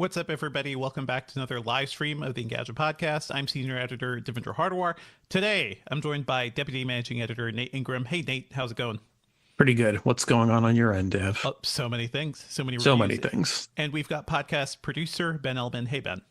What's up, everybody? Welcome back to another live stream of the Engadget Podcast. I'm Senior Editor Devendra Hardawar. Today, I'm joined by Deputy Managing Editor Nate Ingram. Hey, Nate, how's it going? Pretty good. What's going on your end, Dev? Oh, so many things. So many things. And we've got podcast producer Ben Elman. Hey, Ben.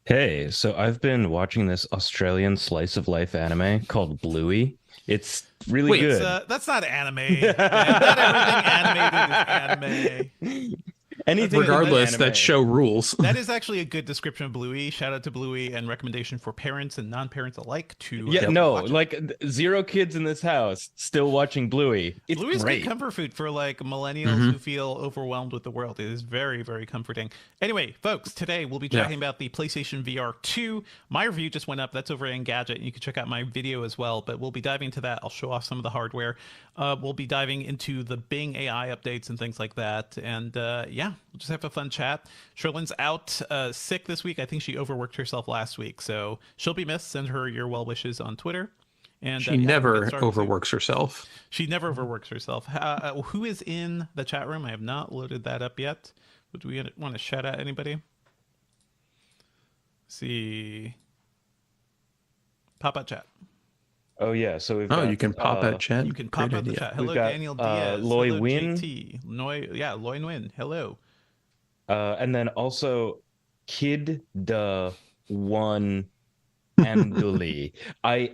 Hey, so I've been watching this Australian slice of life anime called Bluey. It's really good. That's not anime. Man. Not everything animated is anime. Anything regardless, that show rules. That is actually a good description of Bluey. Shout out to Bluey, and recommendation for parents and non-parents alike to like 0 kids in this house still watching Bluey. It's Bluey's great. Good comfort food for like millennials who feel overwhelmed with the world. It is very, very comforting. Anyway, folks, today we'll be talking about the PlayStation VR2. My review just went up. That's over at Engadget. You can check out my video as well, but we'll be diving into that. I'll show off some of the hardware. We'll be diving into the Bing AI updates and things like that. And yeah, we'll just have a fun chat. Sherlin's out sick this week. I think she overworked herself last week, so she'll be missed. Send her your well wishes on Twitter. And she never overworks herself. She never overworks herself. Who is in the chat room? I have not loaded that up yet. Would we want to shout out anybody? Let's see. Pop out chat. Oh yeah, so we've got, you can pop out chat. You can pop out the chat. Hello, got, Daniel Diaz. Loy Hello, Win. JT. Loy Win. Hello. And then also Kid the One Anduli. I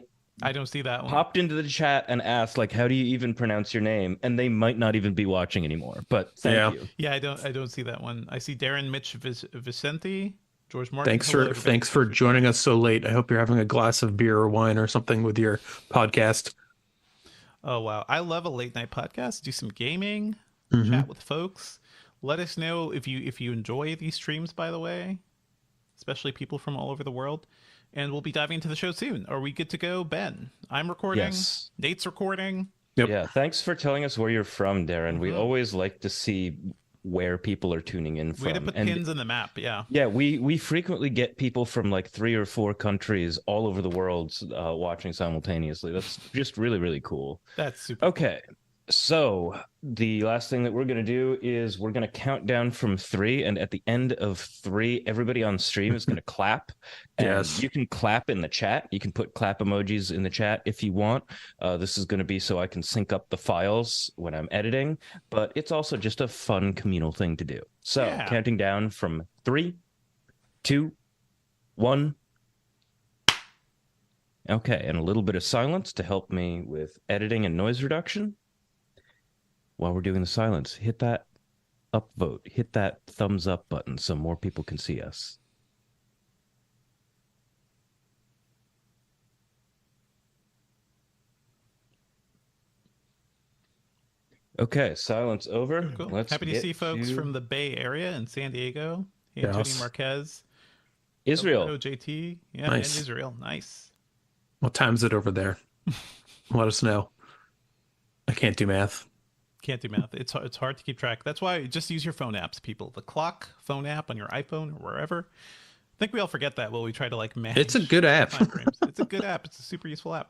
don't see that one. Popped into the chat and asked, like, how do you even pronounce your name? And they might not even be watching anymore. But thank you. Yeah, I don't see that one. I see Darren Mitch Vicente. George Martin. Thanks for joining us so late. I hope you're having a glass of beer or wine or something with your podcast. Oh wow, I love a late night podcast. Do some gaming, chat with folks. Let us know if you enjoy these streams, by the way, especially people from all over the world. And we'll be diving into the show soon. Are we good to go, Ben? I'm recording. Yes. Nate's recording. Yep. Yeah. Thanks for telling us where you're from, Darren. We always like to see where people are tuning in from. Way to put pins in the map. Yeah. Yeah, we frequently get people from like 3 or 4 countries all over the world watching simultaneously. That's just really, really cool. That's super okay. So the last thing that we're going to do is we're going to count down from 3, and at the end of 3, everybody on stream is going to clap. And yes. You can clap in the chat. You can put clap emojis in the chat if you want. This is going to be so I can sync up the files when I'm editing, but it's also just a fun communal thing to do. So counting down from 3, 2, 1. Okay, and a little bit of silence to help me with editing and noise reduction. While we're doing the silence, hit that upvote, hit that thumbs up button so more people can see us. Okay, silence over. cool. Let's Happy to see folks from the Bay Area and San Diego. Hey, Antonio Marquez. Israel. Hello, JT. Yeah, nice. And Israel. Nice. What time is it over there? Let us know. I can't do math. Can't do math. It's hard to keep track. That's why just use your phone apps, people. The clock phone app on your iPhone or wherever. I think we all forget that while we try to like manage. It's a good app. It's a good app. It's a super useful app.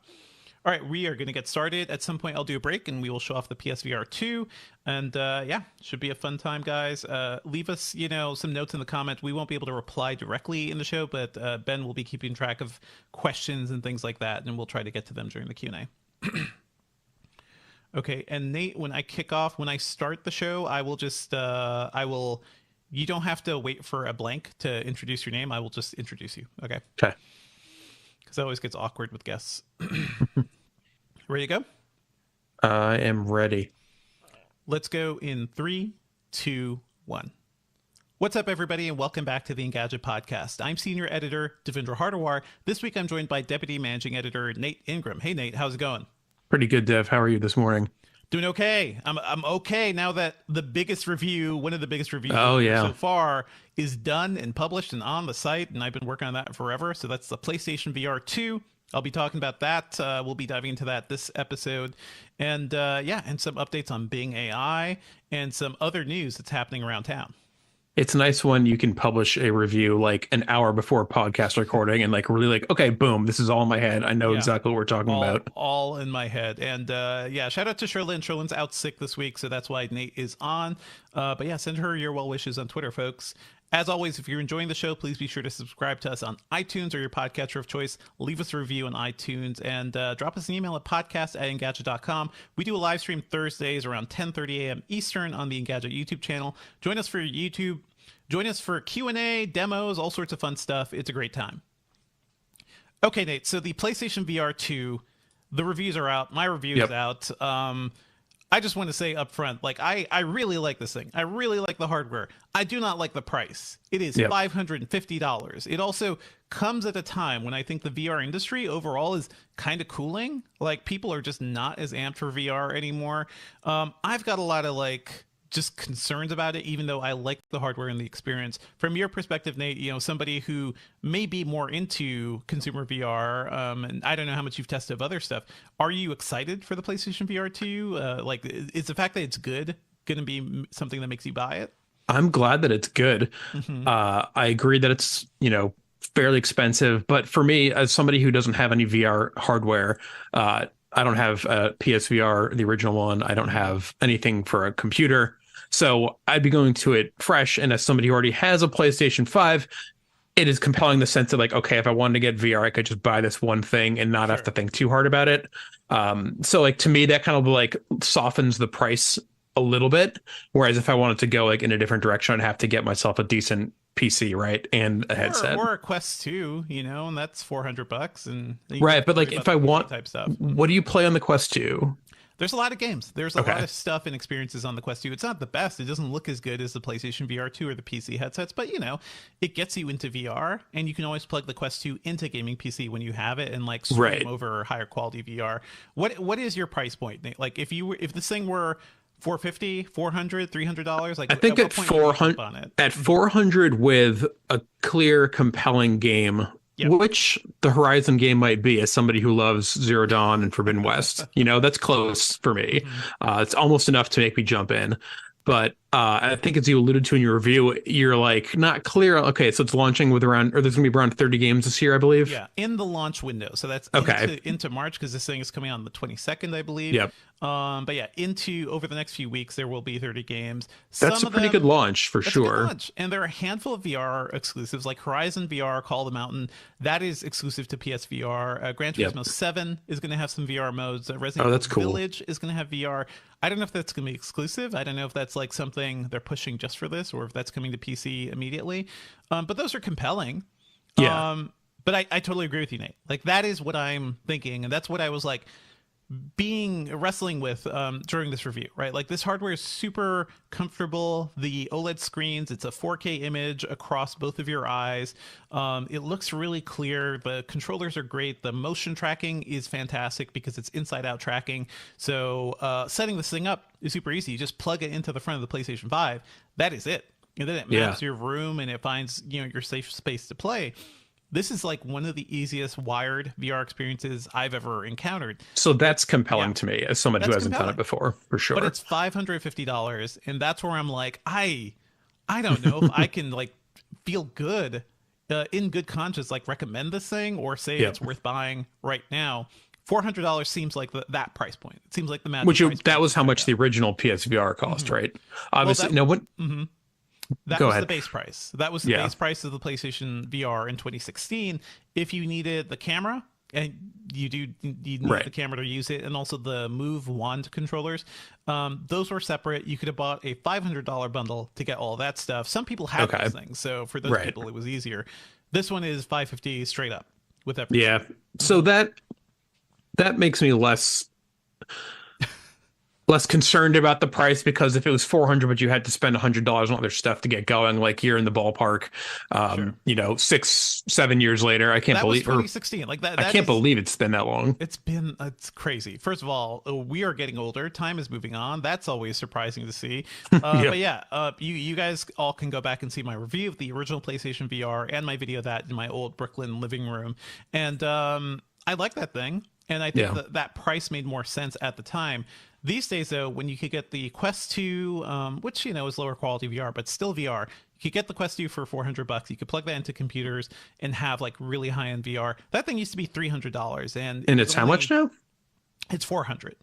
All right, we are going to get started. At some point, I'll do a break and we will show off the PSVR2. And yeah, should be a fun time, guys. Leave us, some notes in the comments. We won't be able to reply directly in the show, but Ben will be keeping track of questions and things like that, and we'll try to get to them during the Q&A. Okay, and Nate, when I start the show, I will just, you don't have to wait for a blank to introduce your name. I will just introduce you. Okay. Okay. Because it always gets awkward with guests. Ready to go? I am ready. Let's go in 3, 2, 1. What's up, everybody, and welcome back to the Engadget Podcast. I'm Senior Editor Devendra Hardawar. This week, I'm joined by Deputy Managing Editor Nate Ingram. Hey, Nate, how's it going? Pretty good, Dev. How are you this morning? Doing okay. I'm okay now that one of the biggest reviews so far is done and published and on the site, and I've been working on that forever. So that's the PlayStation VR2. I'll be talking about that. We'll be diving into that this episode. And and some updates on Bing AI and some other news that's happening around town. It's nice when you can publish a review like an hour before podcast recording and like really like, okay, boom, this is all in my head. I know exactly what we're talking about. All in my head. And shout out to Sherlyn. Sherlyn's out sick this week, so that's why Nate is on. But yeah, send her your well wishes on Twitter, folks. As always, if you're enjoying the show, please be sure to subscribe to us on iTunes or your podcatcher of choice. Leave us a review on iTunes and drop us an email at podcast@engadget.com. We do a live stream Thursdays around 10:30 a.m. Eastern on the Engadget YouTube channel. Join us for YouTube. Join us for Q&A, demos, all sorts of fun stuff. It's a great time. Okay, Nate, so the PlayStation VR 2, the reviews are out. My review is out. I just want to say up front, like, I really like this thing. I really like the hardware. I do not like the price. It is $550. It also comes at a time when I think the VR industry overall is kind of cooling. Like, people are just not as amped for VR anymore. I've got a lot of, like, just concerns about it, even though I like the hardware and the experience. From your perspective, Nate, you know, somebody who may be more into consumer VR, and I don't know how much you've tested of other stuff. Are you excited for the PlayStation VR 2? Like, is the fact that it's good going to be something that makes you buy it? I'm glad that it's good. I agree that it's, you know, fairly expensive, but for me, as somebody who doesn't have any VR hardware, I don't have a PSVR, the original one. I don't have anything for a computer. So I'd be going to it fresh. And as somebody who already has a PlayStation 5, it is compelling the sense that, like, okay, if I wanted to get VR, I could just buy this one thing and not have to think too hard about it. So, like, to me, that kind of, like, softens the price a little bit. Whereas if I wanted to go, like, in a different direction, I'd have to get myself a decent PC, right, and a headset, or a Quest 2, you know, and that's $400. And right, but like, if I want type stuff, what do you play on the Quest 2? There's a lot of games. There's a lot of stuff and experiences on the Quest 2. It's not the best. It doesn't look as good as the PlayStation VR 2 or the PC headsets, but, you know, it gets you into VR, and you can always plug the Quest 2 into gaming PC when you have it and, like, stream over higher quality VR. What is your price point, Nate? Like, if this thing were $450, $400, $300, like, I think at 400 with a clear, compelling game, which the Horizon game might be, as somebody who loves Zero Dawn and Forbidden West, you know, that's close for me. It's almost enough to make me jump in. But I think, as you alluded to in your review, you're, like, not clear. Okay, so it's launching with around, or there's going to be around 30 games this year, I believe. Yeah, in the launch window. So that's into March, because this thing is coming out on the 22nd, I believe. Yep. But yeah, over the next few weeks, there will be 30 games. That's a pretty good launch for sure. Good launch. And there are a handful of VR exclusives, like Horizon VR, Call of the Mountain. That is exclusive to PSVR. Gran Turismo 7 is going to have some VR modes. Resident Evil Village is going to have VR. I don't know if that's going to be exclusive. I don't know if that's, like, something they're pushing just for this, or if that's coming to PC immediately. But those are compelling. Yeah. But I totally agree with you, Nate. Like, that is what I'm thinking, and that's what I was, like, wrestling with during this review, right? Like, this hardware is super comfortable. The OLED screens, it's a 4K image across both of your eyes. It looks really clear. The controllers are great. The motion tracking is fantastic because it's inside out tracking. So setting this thing up is super easy. You just plug it into the front of the PlayStation 5. That is it. And then it maps your room, and it finds, you know, your safe space to play. This is, like, one of the easiest wired VR experiences I've ever encountered. So that's compelling to me, as someone who hasn't done it before, for sure. But it's $550, and that's where I'm like, I don't know if I can, like, feel good, in good conscience, like, recommend this thing or say it's worth buying right now. $400 seems like that price point. It seems like the magic. That was how much the original PSVR cost, right? Obviously, That was the base price. That was the base price of the PlayStation VR in 2016. If you needed the camera, and you need the camera to use it, and also the Move wand controllers, those were separate. You could have bought a $500 bundle to get all that stuff. Some people have those things, so for those people, it was easier. This one is $550 straight up with everything. Yeah, so that makes me less concerned about the price, because if it was $400 but you had to spend $100 on other stuff to get going, like, you're in the ballpark. You know, 6-7 years later, I can't believe 2016. Like that. I can't believe it's been that long. It's crazy. First of all, we are getting older. Time is moving on. That's always surprising to see. But you guys all can go back and see my review of the original PlayStation VR and my video of that in my old Brooklyn living room. And I like that thing. And I think that price made more sense at the time. These days, though, when you could get the Quest 2, which, you know, is lower quality VR, but still VR, you could get the Quest 2 for $400. You could plug that into computers and have, like, really high-end VR. That thing used to be $300, and it's how much now? It's $400.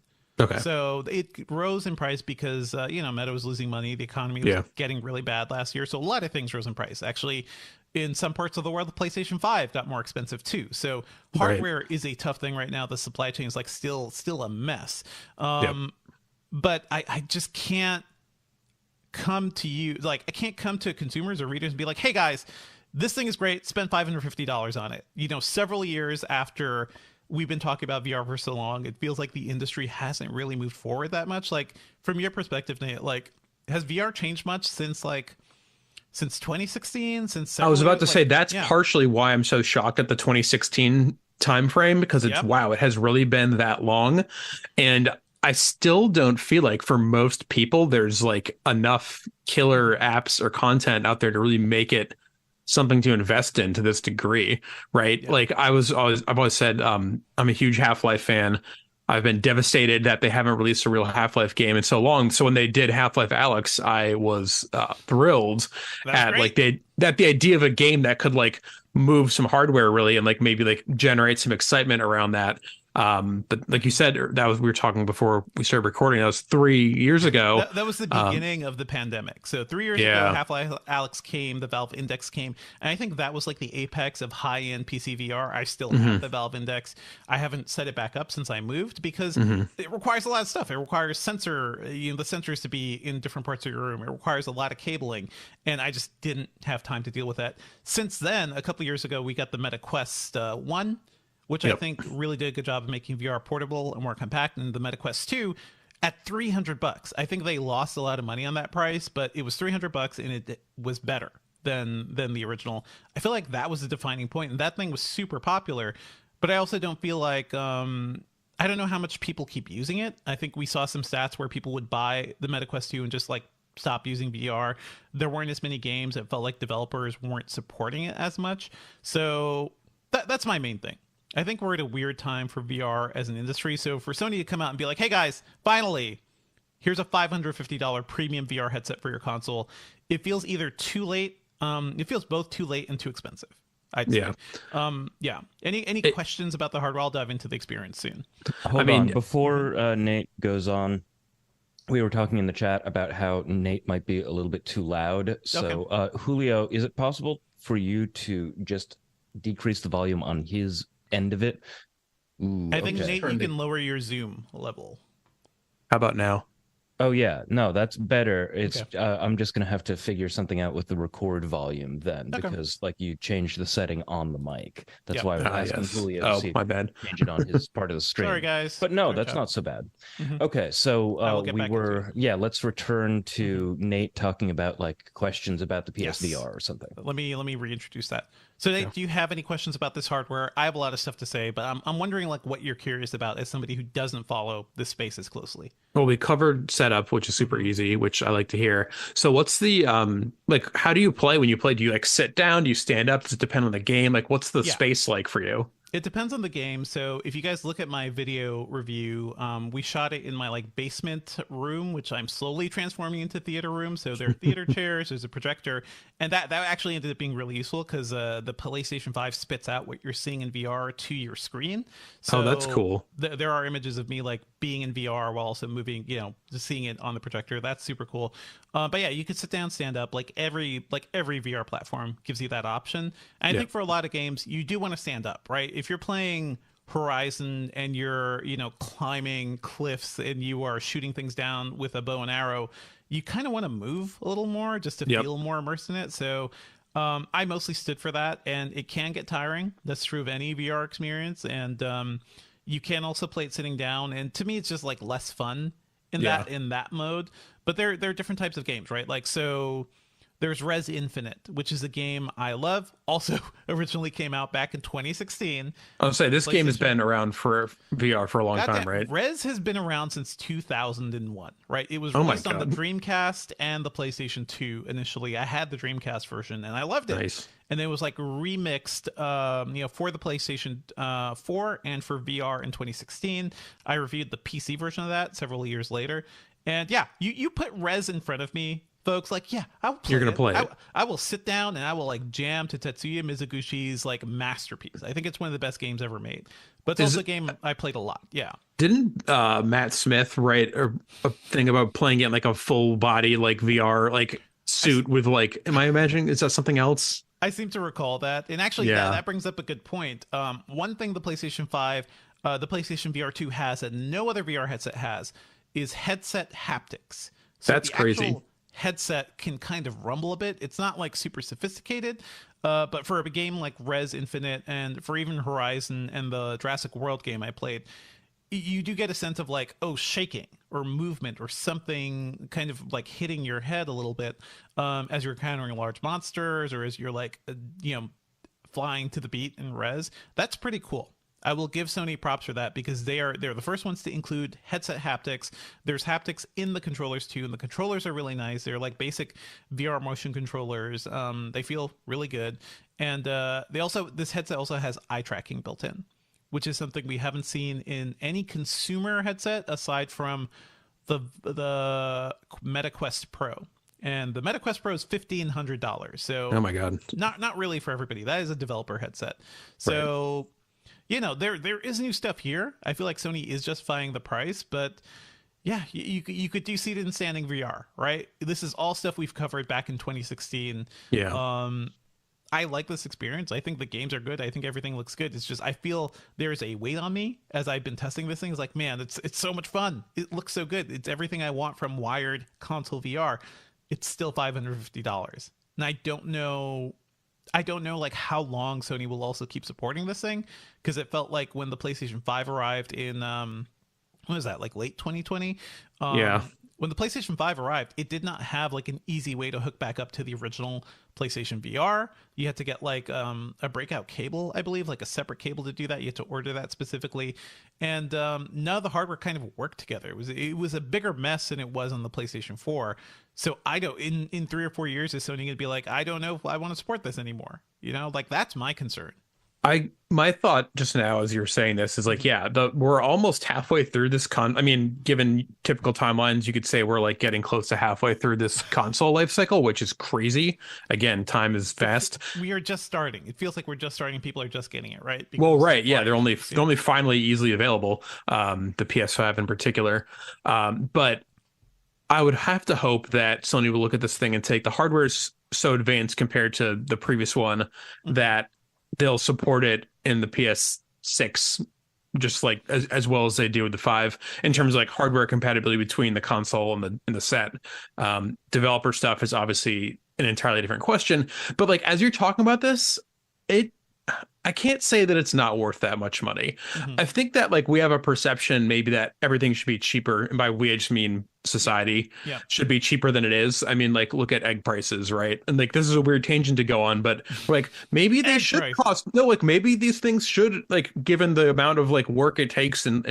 Okay. So it rose in price because, Meta was losing money. The economy was getting really bad last year. So a lot of things rose in price. Actually, in some parts of the world, the PlayStation 5 got more expensive too. So hardware is a tough thing right now. The supply chain is like still a mess. But I just can't come to you, like I can't come to consumers or readers and be like, hey guys, this thing is great, spend $550 on it. Several years after we've been talking about VR for so long, it feels like the industry hasn't really moved forward that much. Like from your perspective, Nate, like has VR changed much since 2016? I was about to say that's partially why I'm so shocked at the 2016 timeframe, because it has really been that long. And I still don't feel like for most people there's like enough killer apps or content out there to really make it something to invest in to this degree, right? Like I've always said, I'm a huge Half-Life fan. I've been devastated that they haven't released a real Half-Life game in so long. So when they did Half-Life Alyx, I was thrilled at like the idea of a game that could like move some hardware really and like maybe like generate some excitement around that. But like you said, we were talking before we started recording, that was 3 years ago. That was the beginning of the pandemic. So 3 years ago, Half-Life Alyx came, the Valve Index came, and I think that was like the apex of high-end PC VR. I still have the Valve Index. I haven't set it back up since I moved because it requires a lot of stuff. It requires the sensors to be in different parts of your room. It requires a lot of cabling, and I just didn't have time to deal with that. Since then, a couple of years ago, we got the Metaquest 1, which I think really did a good job of making VR portable and more compact, and the Metaquest 2 at $300. I think they lost a lot of money on that price, but it was $300 and it was better than the original. I feel like that was a defining point, and that thing was super popular. But I also don't feel like I don't know how much people keep using it. I think we saw some stats where people would buy the Metaquest 2 and just like stop using VR. There weren't as many games. It felt like developers weren't supporting it as much. So that's my main thing. I think we're at a weird time for VR as an industry. So for Sony to come out and be like, hey guys, finally, here's a $550 premium VR headset for your console, it feels either too late. It feels both too late and too expensive, I'd say. Any questions about the hardware? I'll dive into the experience soon. Hold on. Before Nate goes on, we were talking in the chat about how Nate might be a little bit too loud. So Julio, is it possible for you to just decrease the volume on his end of it? I think, Nate, you can lower your zoom level. How about now? Oh yeah, no, that's better. It's I'm just gonna have to figure something out with the record volume then, because like you changed the setting on the mic. That's why I was asking Julio to see my bad. Change it on his part of the stream. Sorry guys, but no, that's not so bad. Okay, so we were let's return to Nate talking about like questions about the PSVR or something. Let me reintroduce that. So Nate, do you have any questions about this hardware? I have a lot of stuff to say, but I'm wondering like what you're curious about as somebody who doesn't follow this space as closely. Well, we covered setup, which is super easy, which I like to hear. So what's the like how do you play when you play? Do you like sit down? Do you stand up? Does it depend on the game? Like what's the space like for you? It depends on the game. So if you guys look at my video review, we shot it in my like basement room, which I'm slowly transforming into theater room. So there are theater chairs, there's a projector, and that actually ended up being really useful because the PlayStation 5 spits out what you're seeing in VR to your screen. So that's cool. There are images of me like being in VR while also moving, just seeing it on the projector. That's super cool. But yeah, you can sit down, stand up. Like every VR platform gives you that option. And I think for a lot of games, you do want to stand up, right? If you're playing Horizon and you're, climbing cliffs and you are shooting things down with a bow and arrow, you kind of want to move a little more just to feel more immersed in it. So I mostly stood for that, and it can get tiring. That's true of any VR experience. And you can also play it sitting down. And to me, it's just like less fun in that mode. But there are different types of games, right? Like, so there's Res Infinite, which is a game I love. Also originally came out back in 2016. I'll say this game has been around for VR for a long time, right? Res has been around since 2001, right? It was released on the Dreamcast and the PlayStation 2 initially. I had the Dreamcast version and I loved it. Nice. And it was like remixed, for the PlayStation 4 and for VR in 2016. I reviewed the PC version of that several years later. And yeah, you put Res in front of me folks, like, yeah, I will play You're gonna play it. I will sit down and I will like jam to Tetsuya Mizugushi's like masterpiece. I think it's one of the best games ever made. But it's also a game I played a lot. Yeah. Didn't Matt Smith write a thing about playing it in like a full body like VR like suit with like? Am I imagining? Is that something else? I seem to recall that. And actually, that brings up a good point. One thing the PlayStation 5, the PlayStation VR2 has that no other VR headset has is headset haptics. So that's crazy. Headset can kind of rumble a bit. It's not like super sophisticated, but for a game like Res Infinite and for even Horizon and the Jurassic World game I played, you do get a sense of like, oh, shaking or movement or something kind of like hitting your head a little bit as you're encountering large monsters or as you're like, flying to the beat in Res. That's pretty cool. I will give Sony props for that because they're the first ones to include headset haptics. There's haptics in the controllers too, and the controllers are really nice. They're like basic VR motion controllers. They feel really good, and this headset also has eye tracking built in, which is something we haven't seen in any consumer headset aside from the Metaquest Pro. And the Metaquest Pro is $1,500. So oh my god, not really for everybody. That is a developer headset. So. Right. There is new stuff here. I feel like Sony is justifying the price, but yeah, you could do seated and standing VR, right? This is all stuff we've covered back in 2016. Yeah. I like this experience. I think the games are good. I think everything looks good. It's just I feel there's a weight on me as I've been testing this thing. It's like, man, it's so much fun. It looks so good. It's everything I want from wired console VR. It's still $550, and I don't know like how long Sony will also keep supporting this thing, because it felt like when the PlayStation 5 arrived in when was that, like late 2020? When the PlayStation 5 arrived, it did not have like an easy way to hook back up to the original PlayStation VR. You had to get like a breakout cable, I believe, like a separate cable to do that. You had to order that specifically, and none of the hardware kind of worked together. It was a bigger mess than it was on the PlayStation 4. So I don't, in 3 or 4 years, is Sony going to be like, I don't know if I want to support this anymore? Like that's my concern. My thought just now as you're saying this is like, yeah, we're almost halfway through this given typical timelines, you could say we're like getting close to halfway through this console life cycle, which is crazy. Again, time is fast. We are just starting. It feels like we're just starting. People are just getting it, right? Well, right. Yeah. They're only finally easily available. The PS5 in particular. But I would have to hope that Sony will look at this thing and take the hardware's so advanced compared to the previous one that they'll support it in the PS6 just like as well as they do with the 5 in terms of like hardware compatibility between the console and the set. Developer stuff is obviously an entirely different question, but like as you're talking about this, I can't say that it's not worth that much money. I think that like we have a perception maybe that everything should be cheaper, and by we I just mean society should be cheaper than it is. I mean, like look at egg prices, right? And like this is a weird tangent to go on, but like maybe they should cost maybe these things should, like given the amount of like work it takes and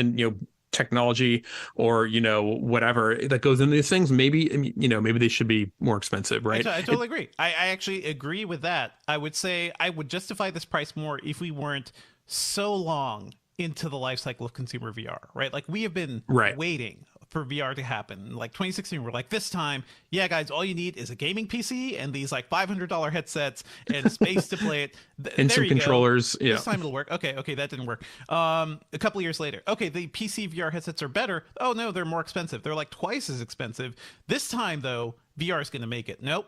technology or whatever that goes into these things, maybe maybe they should be more expensive, right? I totally agree. I actually agree with that. I would say I would justify this price more if we weren't so long into the life cycle of consumer VR, right? Like we have been waiting for VR to happen. Like 2016, we're like, this time, yeah, guys, all you need is a gaming PC and these like $500 headsets and space to play it. And some controllers. Yeah. This time it'll work. Okay, that didn't work. A couple of years later, okay, the PC VR headsets are better. Oh no, they're more expensive. They're like twice as expensive. This time though, VR is going to make it. Nope,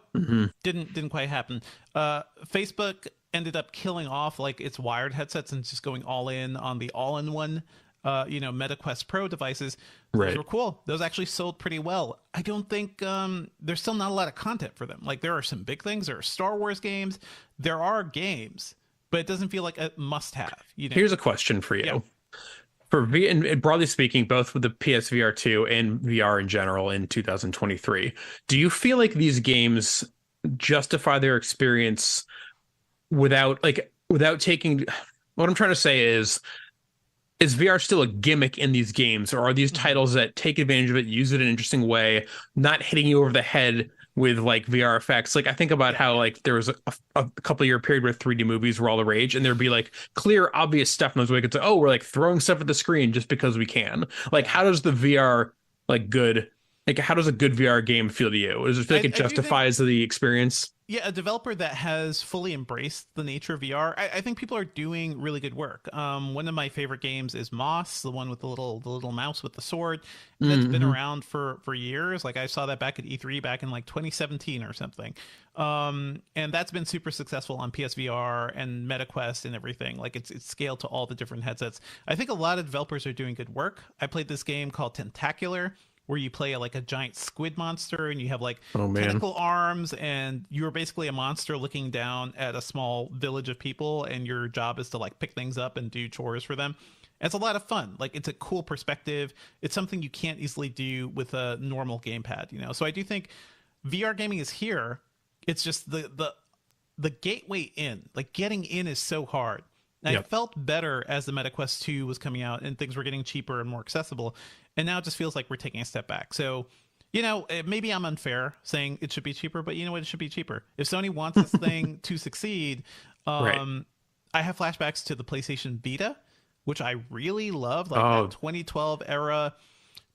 didn't quite happen. Facebook ended up killing off like its wired headsets and just going all in on the all-in-one Metaquest Pro devices. Those were cool. Those actually sold pretty well. I don't think there's still not a lot of content for them. Like there are some big things. There are Star Wars games. There are games, but it doesn't feel like a must-have. Here's a question for you. Yeah. For and broadly speaking, both with the PSVR2 and VR in general in 2023, do you feel like these games justify their experience without taking? What I'm trying to say is VR still a gimmick in these games, or are these titles that take advantage of it, use it in an interesting way, not hitting you over the head with like VR effects? Like I think about how like there was a couple of year period where 3D movies were all the rage, and there'd be like clear, obvious stuff, and those we could say, oh, we're like throwing stuff at the screen just because we can. Like, how does the VR like good Like, how does a good VR game feel to you? Does it feel like it justifies the experience? Yeah, a developer that has fully embraced the nature of VR, I think people are doing really good work. One of my favorite games is Moss, the one with the little mouse with the sword. That's been around for years. Like I saw that back at E3 back in like 2017 or something. And that's been super successful on PSVR and Metaquest and everything. Like it's scaled to all the different headsets. I think a lot of developers are doing good work. I played this game called Tentacular, where you play like a giant squid monster and you have like tentacle arms, and you're basically a monster looking down at a small village of people, and your job is to like pick things up and do chores for them. And it's a lot of fun. Like it's a cool perspective. It's something you can't easily do with a normal gamepad, you know? So I do think VR gaming is here. It's just the gateway in, like getting in is so hard. And I felt better as the Metaquest 2 was coming out and things were getting cheaper and more accessible. And now it just feels like we're taking a step back. So, you know, maybe I'm unfair saying it should be cheaper, but you know what? It should be cheaper. If Sony wants this thing to succeed, I have flashbacks to the PlayStation Vita, which I really loved, like that 2012 era.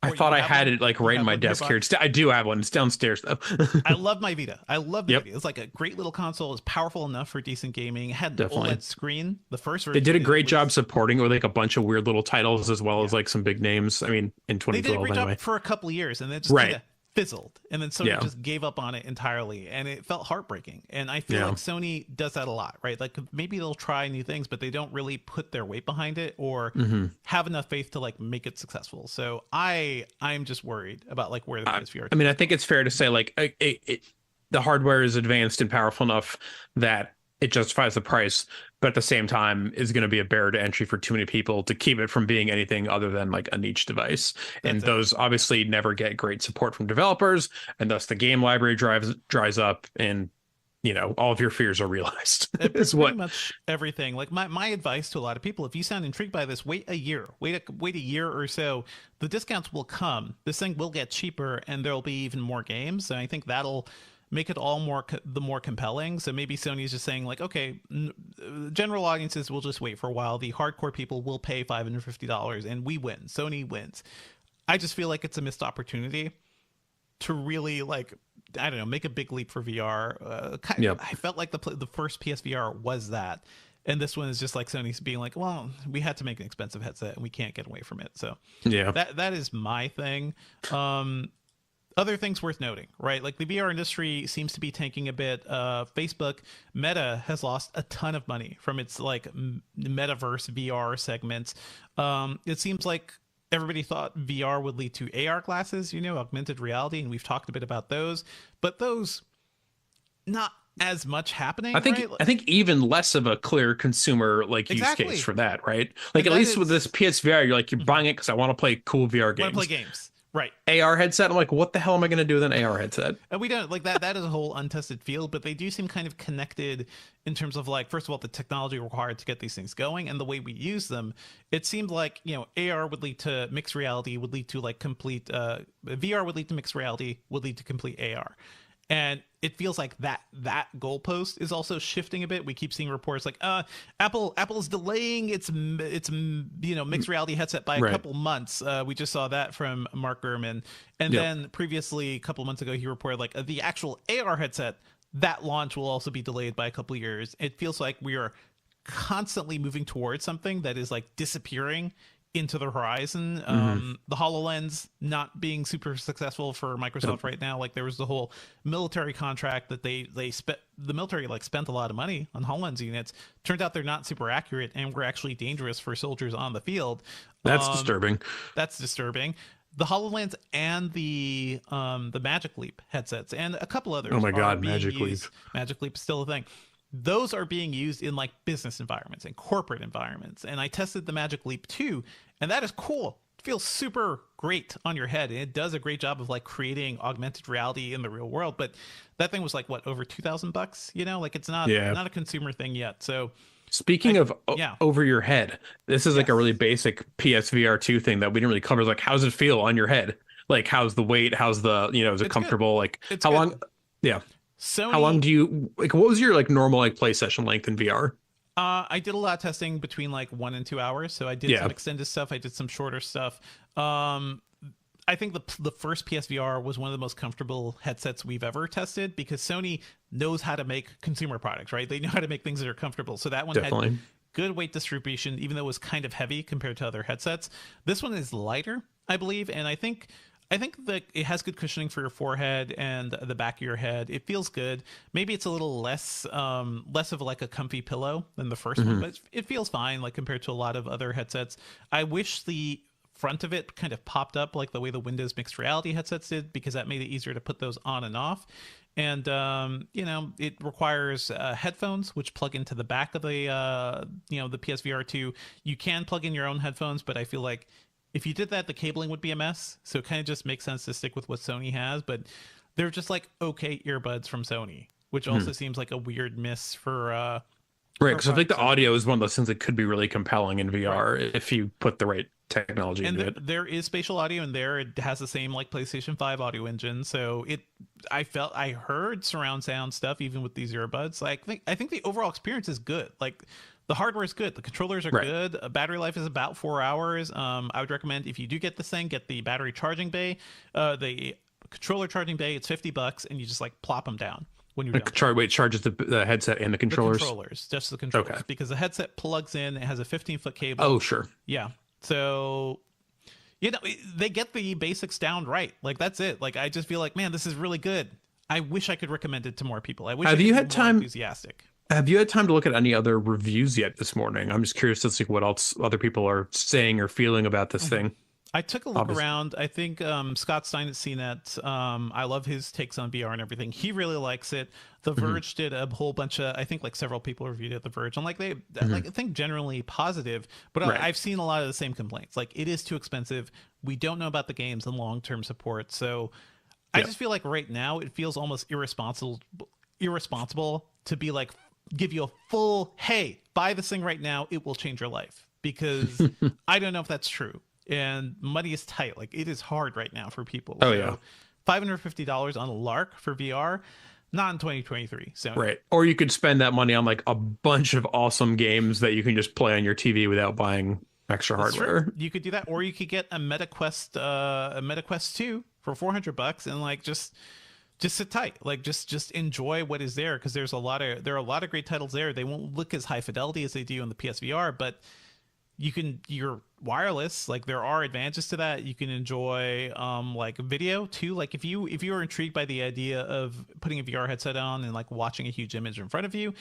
I thought I had it like right in my desk here. I do have one. It's downstairs though. I love my Vita. I love the Vita. It's like a great little console. It's powerful enough for decent gaming. It had an OLED screen. The first version. They did a great job supporting with like a bunch of weird little titles as well as like some big names. I mean, in 2012 they did a great anyway. job for a couple of years, and then just kind of fizzled, and then Sony just gave up on it entirely, and it felt heartbreaking. And I feel like Sony does that a lot, right? Like maybe they'll try new things, but they don't really put their weight behind it or have enough faith to like make it successful. So I'm just worried about like where the PSVR. I mean, I think it's fair to say like the hardware is advanced and powerful enough that it justifies the price, but at the same time is going to be a barrier to entry for too many people to keep it from being anything other than like a niche device. And those obviously never get great support from developers, and thus the game library dries up, and you know, all of your fears are realized. It's pretty much everything. Like my advice to a lot of people, if you sound intrigued by this, wait a year or so. The discounts will come. This thing will get cheaper, and there'll be even more games. And I think that'll make it all more compelling. So maybe Sony's just saying like, okay, general audiences will just wait for a while. The hardcore people will pay $550 and we win. Sony wins. I just feel like it's a missed opportunity to really like, I don't know, make a big leap for VR. I felt like the first PSVR was that. And this one is just like Sony's being like, well, we had to make an expensive headset and we can't get away from it. So that is my thing. Other things worth noting, right? Like the VR industry seems to be tanking a bit. Facebook, Meta has lost a ton of money from its like metaverse VR segments. It seems like everybody thought VR would lead to AR glasses, you know, augmented reality, and we've talked a bit about those, but those not as much happening. I think even less of a clear consumer like use case for that, right? Like at least with this PSVR, you're like, you're buying it because I want to play cool VR games. I want to play games. Right. AR headset. I'm like, what the hell am I going to do with an AR headset? And we don't like that. That is a whole untested field, but they do seem kind of connected in terms of like, first of all, the technology required to get these things going and the way we use them. It seemed like, you know, AR would lead to mixed reality, would lead to like complete VR would lead to mixed reality, would lead to complete AR. And it feels like that goalpost is also shifting a bit. We keep seeing reports like Apple's delaying its you know, mixed reality headset by a couple months. We just saw that from Mark Gurman. And then previously, a couple months ago, he reported like the actual AR headset, that launch will also be delayed by a couple of years. It feels like we are constantly moving towards something that is like disappearing into the horizon. The HoloLens not being super successful for Microsoft right now. Like there was the whole military contract that they spent, the military like spent a lot of money on HoloLens units. Turned out they're not super accurate and were actually dangerous for soldiers on the field. That's disturbing. That's disturbing. The HoloLens and the Magic Leap headsets and a couple others. Oh my God, Magic Leap. Magic Leap is still a thing. Those are being used in like business environments and corporate environments. And I tested the Magic Leap 2, and that is cool. It feels super great on your head. And it does a great job of like creating augmented reality in the real world. But that thing was like, what, over $2,000? You know, like it's not a consumer thing yet. So speaking of over your head, this is like a really basic PSVR2 thing that we didn't really cover. Is like, how does it feel on your head? Like, how's the weight? How's the, you know, is it comfortable? Good. Like it's how good. long? Yeah. Sony, how long do you like? What was your like normal like play session length in VR? I did a lot of testing between like 1 and 2 hours. So I did some extended stuff. I did some shorter stuff. I I think the first PSVR was one of the most comfortable headsets we've ever tested because Sony knows how to make consumer products, right? They know how to make things that are comfortable. So that one Definitely. had good weight distribution, even though it was kind of heavy compared to other headsets. This one is lighter, I believe, and I think that it has good cushioning for your forehead and the back of your head. It feels good. Maybe it's a little less of like a comfy pillow than the first one, but it feels fine, like compared to a lot of other headsets. I wish the front of it kind of popped up like the way the Windows mixed reality headsets did, because that made it easier to put those on and off. And it requires headphones which plug into the back of the the PSVR2. You can plug in your own headphones, but I feel like if you did that, the cabling would be a mess. So it kind of just makes sense to stick with what Sony has. But they're just like okay earbuds from Sony, which also seems like a weird miss for right, because I think the audio is one of those things that could be really compelling in VR if you put the right technology into it. There is spatial audio in there. It has the same like PlayStation 5 audio engine. So I heard surround sound stuff even with these earbuds. Like I think the overall experience is good. Like the hardware is good. The controllers are good. Battery life is about 4 hours. I would recommend if you do get this thing, get the battery charging bay, the controller charging bay. It's $50 and you just like plop them down. When you're done. It charges the headset and the controllers? The controllers, just the controllers. Okay. Because the headset plugs in, it has a 15-foot cable. Oh, sure. Yeah. So, they get the basics down right. Like, that's it. Like, I just feel like, man, this is really good. I wish I could recommend it to more people. I wish Have you had time enthusiastic. Have you had time to look at any other reviews yet this morning? I'm just curious to see what else other people are saying or feeling about this thing. I took a look around. I think Scott Stein at CNET, I love his takes on VR and everything. He really likes it. The Verge did a whole bunch of, I think like several people reviewed it at The Verge. And like I think generally positive, but I've seen a lot of the same complaints. Like it is too expensive. We don't know about the games and long-term support. So I just feel like right now it feels almost irresponsible to be like, give you a full, hey, buy this thing right now. It will change your life, because I don't know if that's true. And money is tight. Like it is hard right now for people. Oh, yeah. $550 on a lark for VR, not in 2023. So right. Or you could spend that money on like a bunch of awesome games that you can just play on your TV without buying extra hardware. True. You could do that, or you could get a Metaquest 2 for $400 and like just sit tight. Like just enjoy what is there, because there are a lot of great titles there. They won't look as high fidelity as they do in the PSVR, but you're wireless. Like there are advantages to that. You can enjoy like video too. Like if you are intrigued by the idea of putting a VR headset on and like watching a huge image in front of you,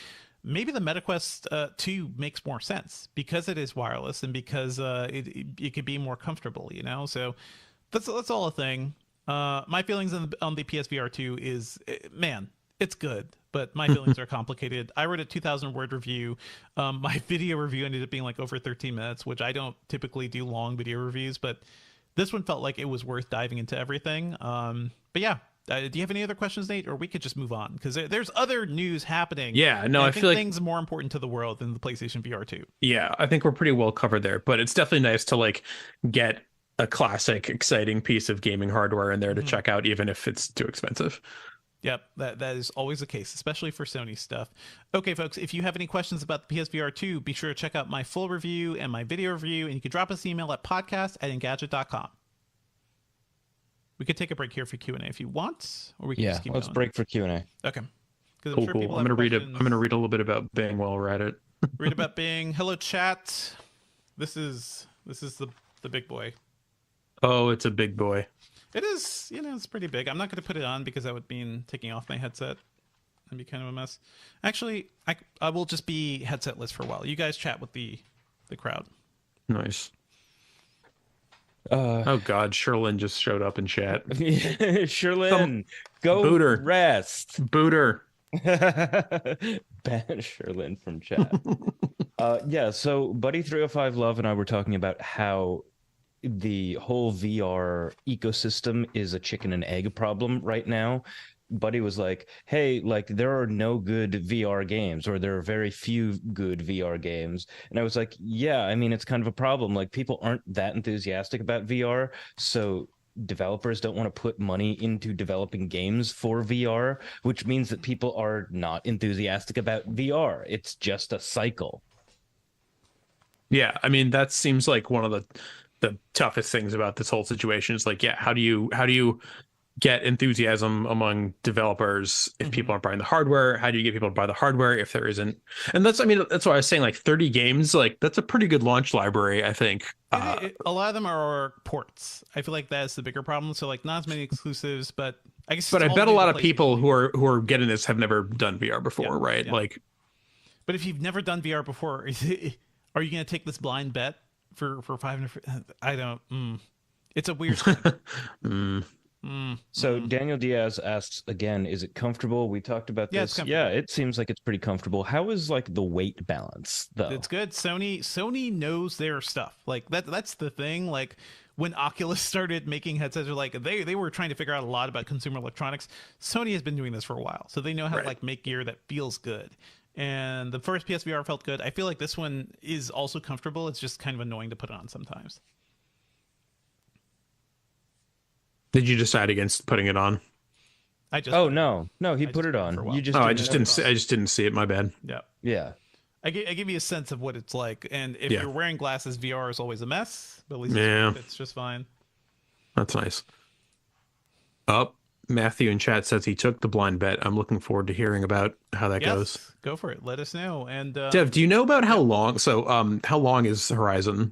maybe the Metaquest 2 makes more sense because it is wireless and because it could be more comfortable, so that's all a thing. My feelings on the PSVR 2 is, man, it's good, but my feelings are complicated. I wrote a 2,000-word review. My video review ended up being like over 13 minutes, which I don't typically do long video reviews, but this one felt like it was worth diving into everything. But yeah, do you have any other questions, Nate? Or we could just move on, because there's other news happening. Yeah, no, I feel like things more important to the world than the PlayStation VR 2. Yeah, I think we're pretty well covered there, but it's definitely nice to like get a classic, exciting piece of gaming hardware in there to check out, even if it's too expensive. Yep, that is always the case, especially for Sony stuff. Okay, folks, if you have any questions about the PSVR 2, be sure to check out my full review and my video review, and you can drop us an email at podcast@engadget.com. We could take a break here for Q&A if you want, or we can just keep going. Let's break for Q&A. Okay. Cool. I'm going to read I'm going to read a little bit about Bing while we're at it. Read about Bing. Hello, chat. This is the big boy. Oh, it's a big boy. It is, it's pretty big. I'm not going to put it on because that would mean taking off my headset. That'd be kind of a mess. Actually, I will just be headsetless for a while. You guys chat with the crowd. Nice. Oh God, Sherlyn just showed up in chat. Sherlyn, go Booter. Rest. Booter. Ban Sherlyn from chat. Yeah, so Buddy305 Love and I were talking about how the whole VR ecosystem is a chicken and egg problem right now. Buddy was like, hey, like there are no good VR games, or there are very few good VR games. And I was like, yeah, I mean, it's kind of a problem. Like people aren't that enthusiastic about VR. So developers don't want to put money into developing games for VR, which means that people are not enthusiastic about VR. It's just a cycle. Yeah, I mean, that seems like one of the the toughest things about this whole situation. It's like, yeah, how do you get enthusiasm among developers if people aren't buying the hardware? How do you get people to buy the hardware if there isn't? And that's why I was saying, like, 30 games, like, that's a pretty good launch library, I think. A lot of them are ports. I feel like that's the bigger problem. So, like, not as many exclusives, but I guess. But I bet a lot of people who are getting this have never done VR before, right? Yeah. Like, but if you've never done VR before, are you going to take this blind bet for 500? I don't. It's a weird thing. So Daniel Diaz asks again, is it comfortable? We talked about this. Yeah, it seems like it's pretty comfortable. How is like the weight balance though? It's good. Sony knows their stuff. Like that's the thing. Like when Oculus started making headsets, they were trying to figure out a lot about consumer electronics. Sony has been doing this for a while, so they know how to like make gear that feels good. And the first PSVR felt good. I feel like this one is also comfortable. It's just kind of annoying to put on sometimes. Did you decide against putting it on? No, he put it on. You just I just didn't see it. My bad. Yeah. I give you a sense of what it's like, and if you're wearing glasses, VR is always a mess. But at least it's just fine. That's nice. Matthew in chat says he took the blind bet. I'm looking forward to hearing about how that goes. Go for it. Let us know. And Dev, do you know about how long? So, how long is Horizon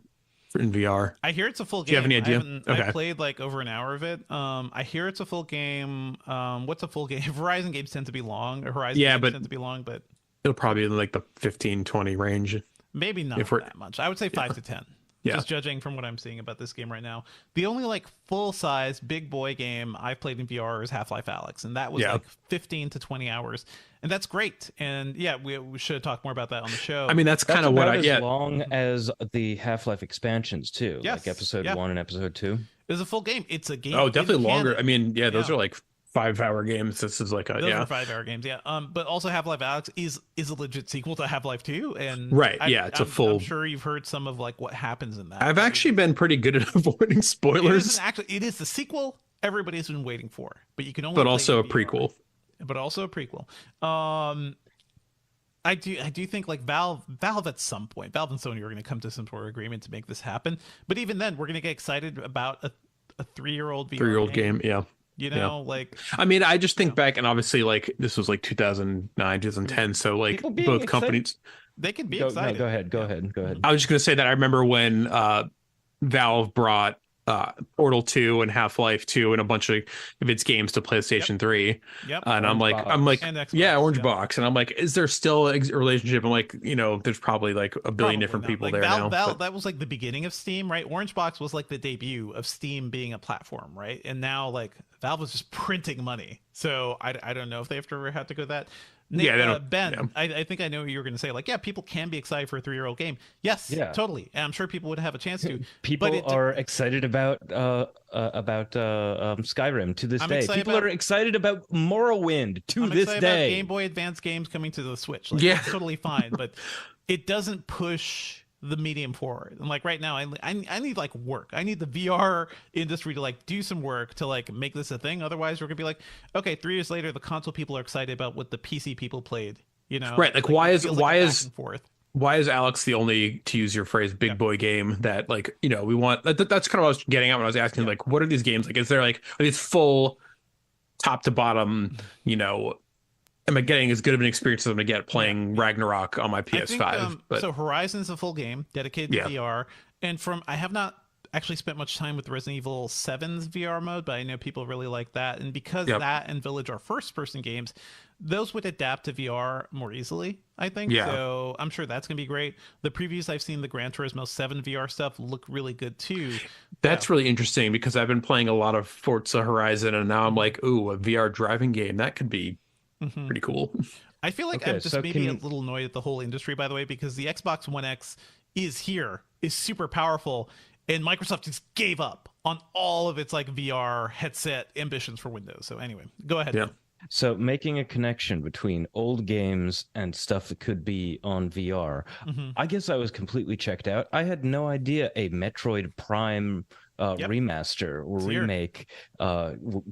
in VR? I hear it's a full game. Do you have any idea? I played like over an hour of it. I hear it's a full game. What's a full game? Horizon games tend to be long. Horizon games tend to be long, but it'll probably be in like the 15-20 range. Maybe not that much. I would say 5 to 10. Just judging from what I'm seeing about this game right now. The only like full-size big boy game I've played in VR is Half-Life Alyx, and that was like 15 to 20 hours, and that's great. And we should talk more about that on the show. I mean, that's kind of what I get. As long as the Half-Life expansions too, like episode 1 and episode 2. It was a full game. It's a game. Oh, definitely longer. I mean, those are like 5-hour games. This is like those are 5-hour games. But also Half-Life Alyx is a legit sequel to Half-Life 2, and it's a full. I'm sure you've heard some of like what happens in that. I've actually been pretty good at avoiding spoilers. It is the sequel everybody's been waiting for, but you can only. But also a prequel. But also a prequel. I do think like Valve at some point, Valve and Sony are going to come to some sort of agreement to make this happen. But even then, we're going to get excited about a 3-year-old VR 3-year-old game. You know, like, I mean, I just think back, and obviously, like, this was like 2009, 2010. So, like, both companies, they can be excited. Go ahead. I was just going to say that I remember when Valve brought Portal 2 and Half-Life 2 and a bunch of its games to PlayStation 3. And I'm like, Xbox, Orange Box. And I'm like, is there still a relationship? I'm like, there's probably like a billion different people there now. That was like the beginning of Steam, right? Orange Box was like the debut of Steam being a platform, right? And now like Valve was just printing money. So I don't know if they ever had to go that. Ben, I think I know what you were going to say. Like, people can be excited for a 3-year-old game. Yes, totally. And I'm sure people would have a chance to. People are excited about Skyrim to this day. People are excited about Morrowind to this day. About Game Boy Advance games coming to the Switch. Like, it's totally fine, but it doesn't push the medium forward. And like right now, I need like work. I need the VR industry to like do some work to like make this a thing. Otherwise, we're gonna be like, okay, 3 years later, the console people are excited about what the PC people played. Right? Like why is Alex the only, to use your phrase, big boy game that like we want? That's kind of what I was getting at when I was asking like, what are these games like? Is there like are these full top to bottom? Am I getting as good of an experience as I'm going to get playing Ragnarok on my PS5? So Horizon's a full game dedicated to VR. And I have not actually spent much time with Resident Evil 7's VR mode, but I know people really like that. And because that and Village are first-person games, those would adapt to VR more easily, I think. So I'm sure that's going to be great. The previews I've seen, the Gran Turismo 7 VR stuff, look really good too. That's really interesting because I've been playing a lot of Forza Horizon, and now I'm like, ooh, a VR driving game. That could be pretty cool. I feel like I'm just maybe a little annoyed at the whole industry, by the way, because the Xbox One X is super powerful, and Microsoft just gave up on all of its like VR headset ambitions for Windows. So anyway, go ahead. So making a connection between old games and stuff that could be on VR, I guess I was completely checked out. I had no idea a Metroid Prime remaster or remake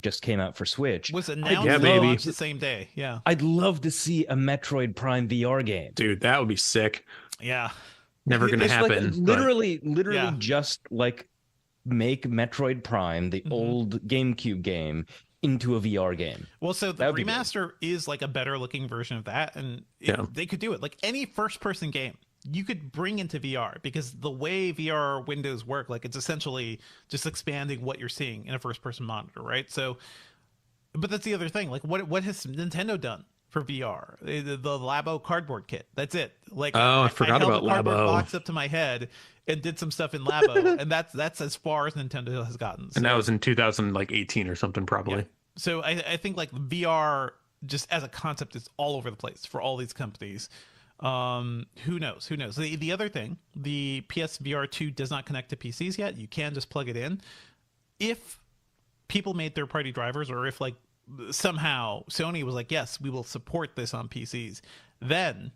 just came out for Switch. Was announced the same day. I'd love to see a Metroid Prime VR game. Dude, that would be sick. Yeah. Never gonna happen. Like literally just like make Metroid Prime, the old GameCube game, into a VR game. Well, so the remaster is like a better looking version of that, and they could do it. Like any first person game you could bring into VR, because the way VR windows work, like it's essentially just expanding what you're seeing in a first person monitor, right? So, but that's the other thing. Like what has Nintendo done for VR? The Labo cardboard kit. That's it. Like, I forgot about Labo. I held a cardboard Labo box up to my head and did some stuff in Labo, and that's as far as Nintendo has gotten. So, and that was in 2018 or something, probably. Yeah. So I think like VR just as a concept is all over the place for all these companies. Who knows? The other thing, the PSVR2 does not connect to PCs yet. You can just plug it in. If people made third-party drivers, or if like somehow Sony was like, yes, we will support this on PCs, then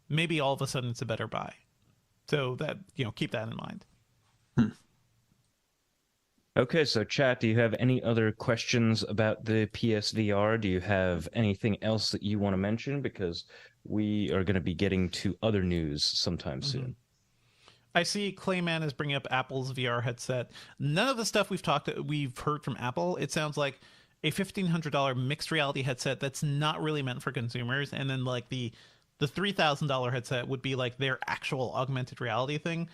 maybe all of a sudden it's a better buy. So that, keep that in mind. Okay, so chat, do you have any other questions about the PSVR? Do you have anything else that you want to mention? Because we are going to be getting to other news sometime soon. I see Clayman is bringing up Apple's VR headset. None of the stuff we've heard from Apple, it sounds like a $1,500 mixed reality headset that's not really meant for consumers, and then like the $3,000 headset would be like their actual augmented reality thing.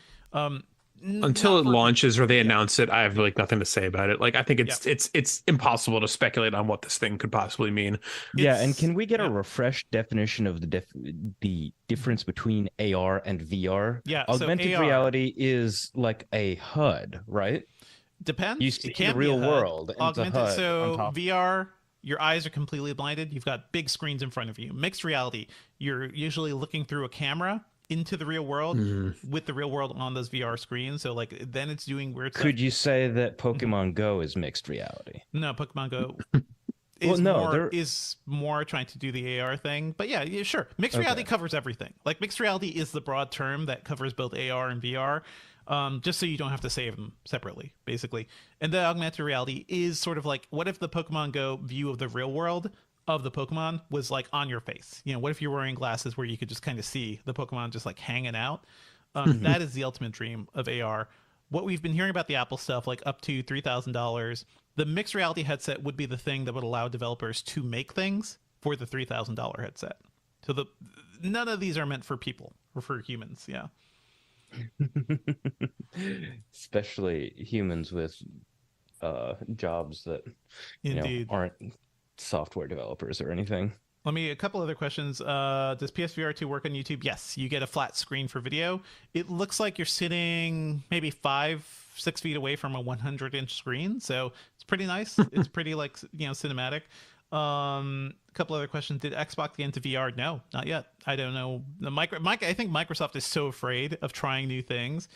Until it launches or they announce it, I have like nothing to say about it. Like, I think it's impossible to speculate on what this thing could possibly mean. And can we get a refreshed definition of the difference between AR and VR? Yeah, augmented reality is like a HUD, right? Depends. You see the real world. Augmented. So VR, your eyes are completely blinded. You've got big screens in front of you. Mixed reality, you're usually looking through a camera into the real world with the real world on those VR screens. So like then it's doing weird stuff. Could you say that Pokemon Go is mixed reality? No, Pokemon Go is more trying to do the AR thing. But yeah, sure. Mixed reality covers everything. Like mixed reality is the broad term that covers both AR and VR. Just so you don't have to save them separately, basically. And the augmented reality is sort of like, what if the Pokemon Go view of the real world of the Pokemon was like on your face? What if you're wearing glasses where you could just kind of see the Pokemon just like hanging out? That is the ultimate dream of AR. What we've been hearing about the Apple stuff, like up to $3,000, the mixed reality headset would be the thing that would allow developers to make things for the $3,000 headset. So none of these are meant for people or for humans. Yeah. Especially humans with jobs that aren't software developers or anything. A couple other questions. Does PSVR2 work on YouTube? Yes, you get a flat screen for video. It looks like you're sitting maybe 5-6 feet away from a 100-inch screen, so it's pretty nice. It's pretty like cinematic. A couple other questions. Did Xbox get into VR? No, not yet. I don't know. I think Microsoft is so afraid of trying new things,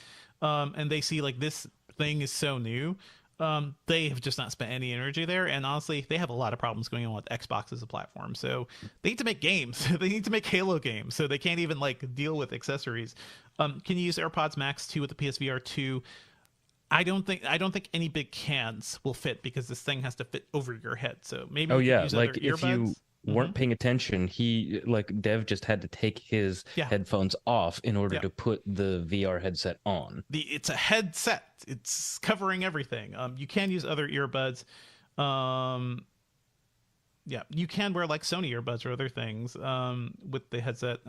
and they see like this thing is so new. They have just not spent any energy there, and honestly, they have a lot of problems going on with Xbox as a platform. So they need to make games. They need to make Halo games, so they can't even like deal with accessories. Can you use AirPods Max 2 with the PSVR 2? I don't think any big cans will fit, because this thing has to fit over your head. So maybe use like if you weren't paying attention, Dev just had to take his headphones off in order to put the VR headset on. It's a headset. It's covering everything. You can use other earbuds. You can wear like Sony earbuds or other things with the headset.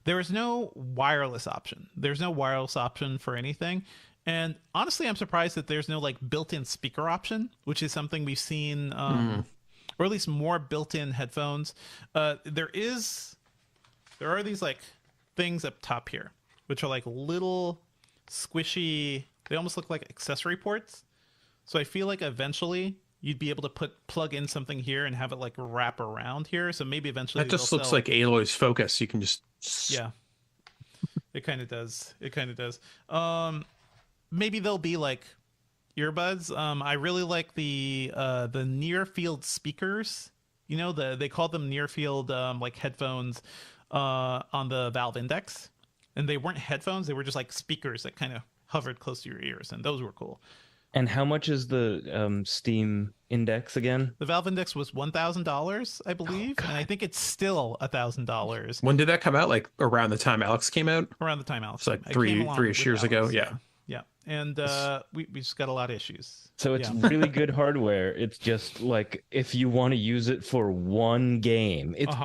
There is no wireless option. There's no wireless option for anything. And honestly, I'm surprised that there's no like built-in speaker option, which is something we've seen, or at least more built-in headphones. There are these like things up top here, which are like little squishy. They almost look like accessory ports. So I feel like eventually you'd be able to plug in something here and have it like wrap around here. So maybe eventually that just looks like Aloy's Focus. You can just it kind of does. Maybe they'll be like earbuds. I really like the near field speakers. They call them near field like headphones on the Valve Index, and they weren't headphones. They were just like speakers that kind of hovered close to your ears, and those were cool. And how much is the Steam Index again? The Valve Index was $1,000, I believe, and I think it's still $1,000. When did that come out? Like around the time Alex came out? Around the time Alex. It's like three-ish years ago. Yeah. and we just got a lot of issues. So it's really good hardware. It's just like if you want to use it for one game, it's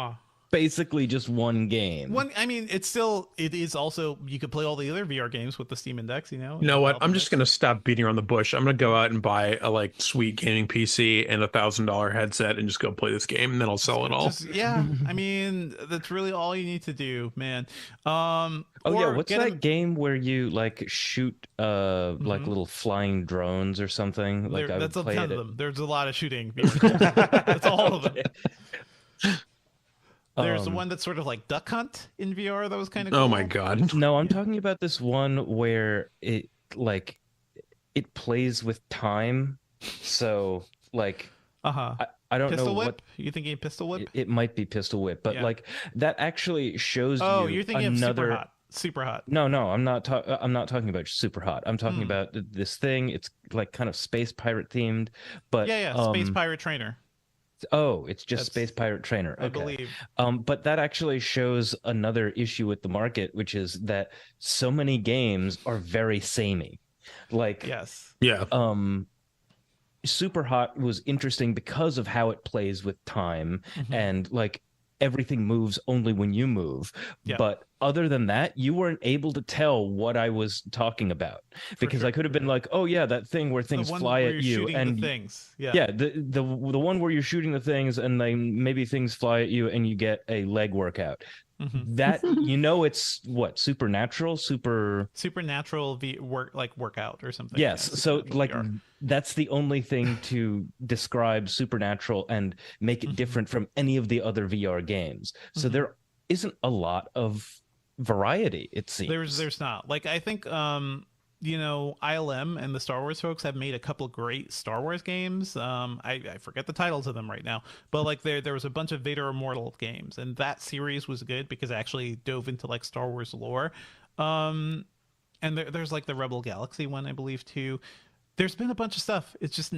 basically just one game. I mean, it is also, you could play all the other VR games with the Steam Index, you know? You know what? I'm just going to stop beating around the bush. I'm going to go out and buy a like sweet gaming PC and $1,000 headset and just go play this game, and then I'll sell it all. Yeah. I mean, that's really all you need to do, man. What's that game where you like shoot like little flying drones or something? Like that's a ton of them. There's a lot of shooting. That's all of them. There's the one that's sort of like Duck Hunt in VR that was kind of cool. Oh my god. No, I'm talking about this one where it plays with time. So like I don't Pistol know Whip? what You thinking Pistol Whip? it might be Pistol Whip, but like that actually shows you're thinking another of Super Hot. No, I'm not talking about Super Hot. I'm talking about this thing. It's like kind of space pirate themed, but Space Pirate Trainer. Oh, it's just Space Pirate Trainer. Okay. I believe. But that actually shows another issue with the market, which is that so many games are very samey. Like, Super Hot was interesting because of how it plays with time and like everything moves only when you move. Yeah. But other than that, you weren't able to tell what I was talking about because I could have been like, oh yeah, that thing where things fly at you and the things. the one where you're shooting the things and then maybe things fly at you and you get a leg workout. That it's what supernatural workout or something. Yes, so like VR. That's the only thing to describe supernatural and make it different from any of the other VR games. So there isn't a lot of variety, it seems. There's not. Like I think ILM and the Star Wars folks have made a couple of great Star Wars games. I forget the titles of them right now, but like there was a bunch of Vader Immortal games, and that series was good because it actually dove into like Star Wars lore. And there's like the Rebel Galaxy one, I believe, too. There's been a bunch of stuff. It's just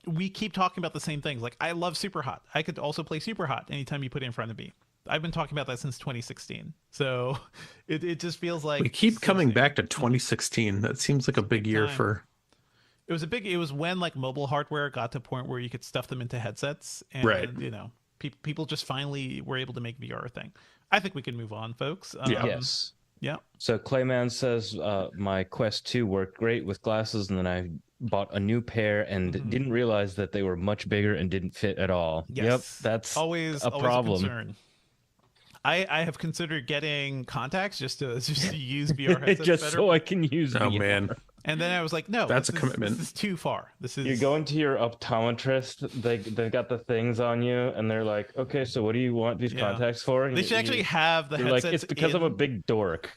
we keep talking about the same things. Like I love Super Hot. I could also play Super Hot anytime you put it in front of me. I've been talking about that since 2016. So it just feels like we keep coming back to 2016. That seems like a big year for. It was when like mobile hardware got to a point where you could stuff them into headsets, and people just finally were able to make VR a thing. I think we can move on, folks. Yes. Yeah. So Clayman says my Quest 2 worked great with glasses, and then I bought a new pair and didn't realize that they were much bigger and didn't fit at all. Yes. Yep, that's always a problem. A concern. I have considered getting contacts just to use VR headsets just better. So I can use VR. Oh man. And then I was like, no, that's a commitment. This is too far. You're going to your optometrist. They got the things on you, and they're like, okay, so what do you want these contacts for? And they should actually have the headsets. Like, it's because I'm a big dork.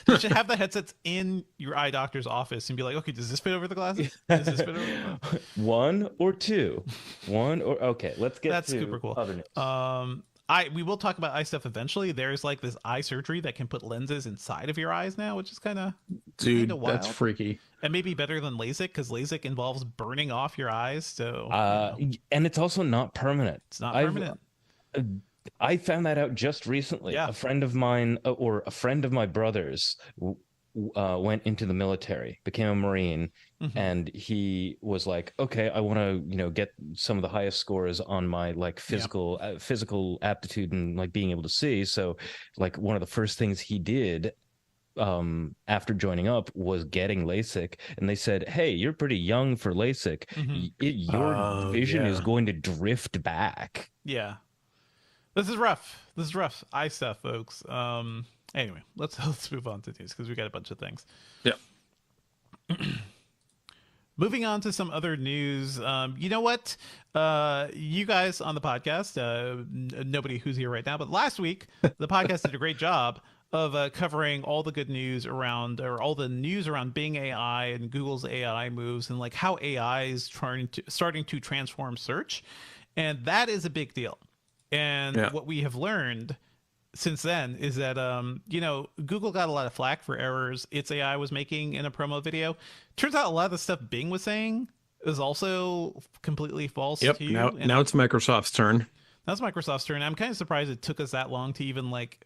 They should have the headsets in your eye doctor's office and be like, okay, does this fit over the glasses? Does this fit over? One or two? Okay, let's get that's to super cool. Other news. We will talk about eye stuff eventually. There's like this eye surgery that can put lenses inside of your eyes now, which is kind of wild. That's freaky. And maybe better than LASIK because LASIK involves burning off your eyes. So and it's also not permanent. It's not permanent. I found that out just recently. Yeah. A friend of mine or a friend of my brother's went into the military, became a Marine, and he was like, okay, I want to get some of the highest scores on my like physical aptitude and like being able to see. So like one of the first things he did after joining up was getting LASIK, and they said, hey, you're pretty young for LASIK. Your vision is going to drift back. Yeah, this is rough eye stuff, folks. Anyway, let's move on to news because we got a bunch of things. Yeah. Moving on to some other news. You know what? You guys on the podcast, nobody who's here right now, but last week, the podcast did a great job of covering all the good news around, or all the news around Bing AI and Google's AI moves, and like how AI is starting to transform search. And that is a big deal. And what we have learned since then is that Google got a lot of flack for errors its AI was making in a promo video. Turns out a lot of the stuff Bing was saying is also completely false too. Now it's Microsoft's turn. Now it's Microsoft's turn. I'm kind of surprised it took us that long to even like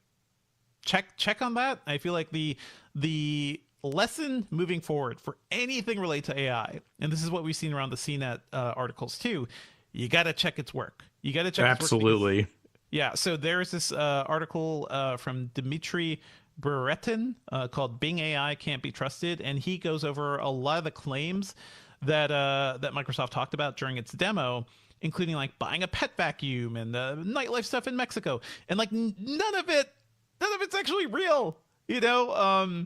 check on that. I feel like the lesson moving forward for anything related to AI, and this is what we've seen around the CNET articles too, you got to check its work. You got to check Absolutely. its work. Yeah, so there's this article from Dmitry Breretin called "Bing AI Can't Be Trusted," and he goes over a lot of the claims that that Microsoft talked about during its demo, including like buying a pet vacuum and the nightlife stuff in Mexico, and like none of it's actually real, you know.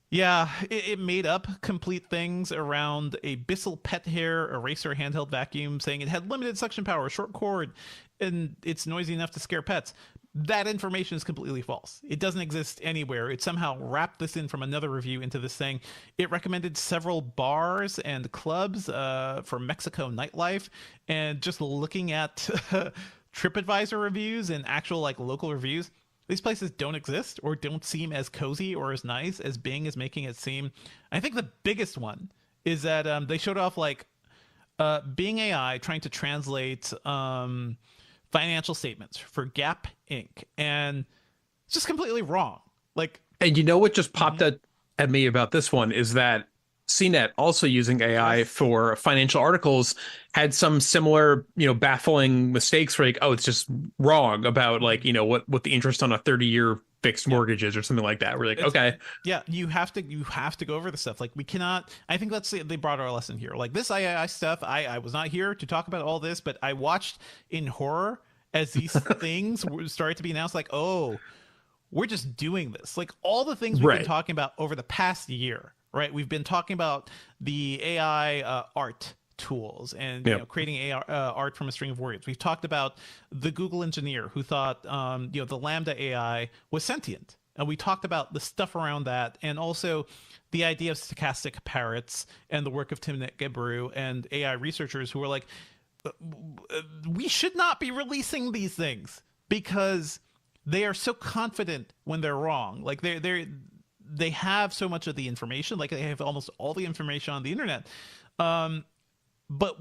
Yeah, it made up complete things around a Bissell pet hair eraser handheld vacuum, saying it had limited suction power, short cord, and it's noisy enough to scare pets. That information is completely false. It doesn't exist anywhere. It somehow wrapped this in from another review into this thing. It recommended several bars and clubs for Mexico nightlife, and just looking at TripAdvisor reviews and actual like local reviews, these places don't exist or don't seem as cozy or as nice as Bing is making it seem. I think the biggest one is that they showed off like Bing AI trying to translate financial statements for Gap Inc. And it's just completely wrong. Like, and you know what just popped at me about this one is that CNET, also using AI for financial articles, had some similar, baffling mistakes where like, oh, it's just wrong about like, what the interest on a 30-year fixed mortgage is or something like that. We're like, okay. Yeah, you have to go over the stuff. Like we cannot, I think they brought our lesson here. Like this AI stuff, I was not here to talk about all this, but I watched in horror as these things started to be announced, like, oh, we're just doing this. Like all the things we've been talking about over the past year. Right, we've been talking about the AI art tools and creating AI art from a string of words. We've talked about the Google engineer who thought the Lambda AI was sentient, and we talked about the stuff around that, and also the idea of stochastic parrots and the work of Timnit Gebru and AI researchers who were like, we should not be releasing these things because they are so confident when they're wrong. Like they have so much of the information, like they have almost all the information on the internet, but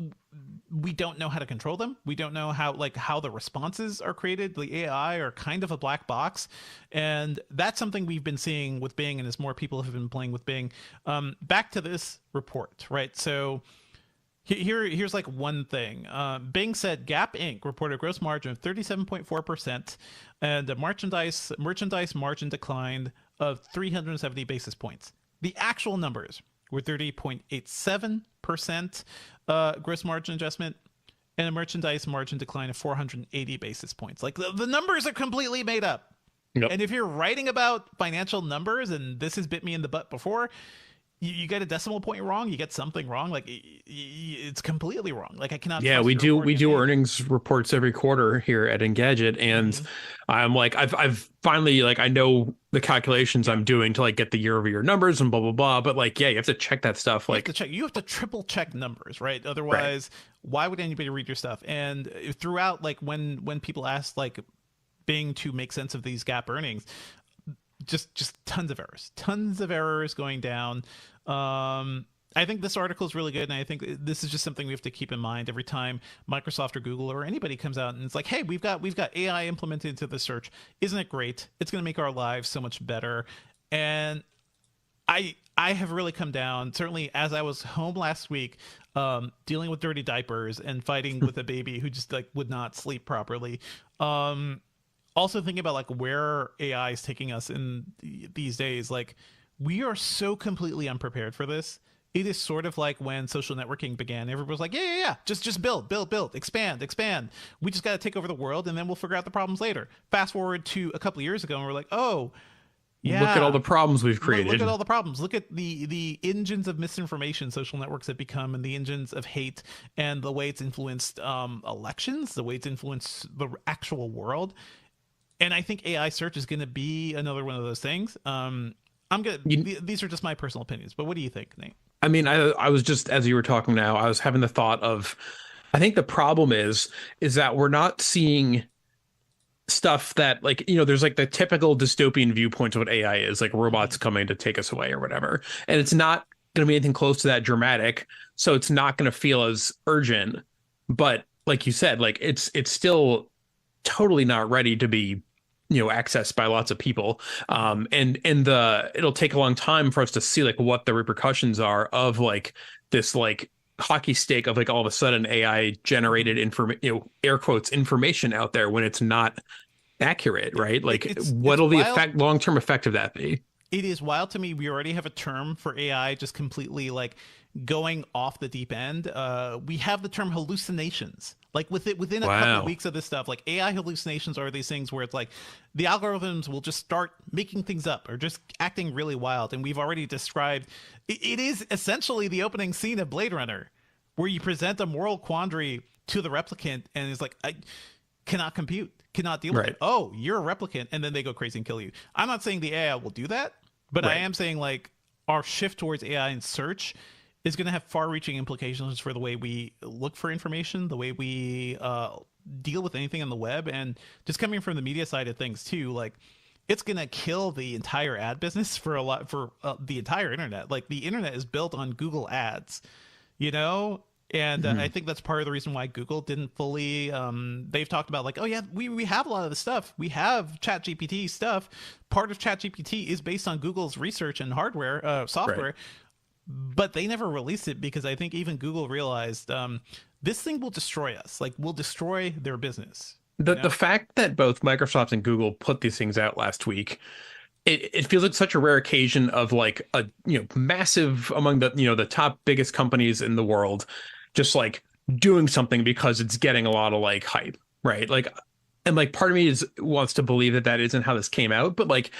we don't know how to control them. We don't know how the responses are created. The AI are kind of a black box, and that's something we've been seeing with Bing, and as more people have been playing with Bing. Back to this report, right? So here's like one thing. Bing said Gap Inc. reported a gross margin of 37.4% and a merchandise margin declined of 370 basis points. The actual numbers were 30.87% gross margin adjustment and a merchandise margin decline of 480 basis points. Like the numbers are completely made up. Yep. And if you're writing about financial numbers, and this has bit me in the butt before, you get a decimal point wrong, you get something wrong, like it's completely wrong. Like I cannot. Yeah, we do earnings reports every quarter here at Engadget, and I'm like, I've finally I know the calculations I'm doing to like get the year-over-year numbers and blah blah blah. But like, yeah, you have to check that stuff. You have to triple check numbers, right? Otherwise, why would anybody read your stuff? And throughout, like when people ask like Bing to make sense of these Gap earnings, just tons of errors going down. I think this article is really good, and I think this is just something we have to keep in mind every time Microsoft or Google or anybody comes out and it's like, hey, we've got AI implemented into the search. Isn't it great? It's going to make our lives so much better. And I have really come down, certainly as I was home last week, dealing with dirty diapers and fighting with a baby who just like would not sleep properly. Also thinking about like where AI is taking us in these days. Like we are so completely unprepared for this. It is sort of like when social networking began. Everybody was like, yeah. Just build, expand. We just got to take over the world and then we'll figure out the problems later. Fast forward to a couple of years ago and we're like, oh, yeah. Look at all the problems we've created. Look at all the problems. Look at the engines of misinformation social networks have become, and the engines of hate, and the way it's influenced elections, the way it's influenced the actual world. And I think AI search is going to be another one of those things. These are just my personal opinions, but what do you think, Nate? I mean, I was just, as you were talking now, I was having the thought of, I think the problem is that we're not seeing stuff that there's like the typical dystopian viewpoint of what AI is, like robots coming to take us away or whatever. And it's not going to be anything close to that dramatic. So it's not going to feel as urgent. But like you said, like it's still totally not ready to be accessed by lots of people. And it'll take a long time for us to see like what the repercussions are of like this like hockey stick of like all of a sudden AI generated air quotes information out there when it's not accurate, right? Like what'll the long-term effect of that be? It is wild to me. We already have a term for AI just completely like going off the deep end. We have the term hallucinations. Like within a couple of weeks of this stuff, like AI hallucinations are these things where it's like the algorithms will just start making things up or just acting really wild. And we've already described it is essentially the opening scene of Blade Runner, where you present a moral quandary to the replicant and it's like, I cannot compute, cannot deal with it. Oh, you're a replicant, and then they go crazy and kill you. I'm not saying the AI will do that, but I am saying like our shift towards AI in search is going to have far-reaching implications for the way we look for information, the way we deal with anything on the web, and just coming from the media side of things too. Like, it's going to kill the entire ad business for the entire internet. Like, the internet is built on Google ads, and I think that's part of the reason why Google didn't fully. They've talked about like, oh yeah, we have a lot of the stuff. We have ChatGPT stuff. Part of ChatGPT is based on Google's research and hardware, software. But they never released it because I think even Google realized this thing will destroy us. Like, will destroy their business. The fact that both Microsoft and Google put these things out last week, it feels like such a rare occasion of like a massive among the the top biggest companies in the world, just like doing something because it's getting a lot of like hype, right? Like, and like part of me wants to believe that isn't how this came out, but like,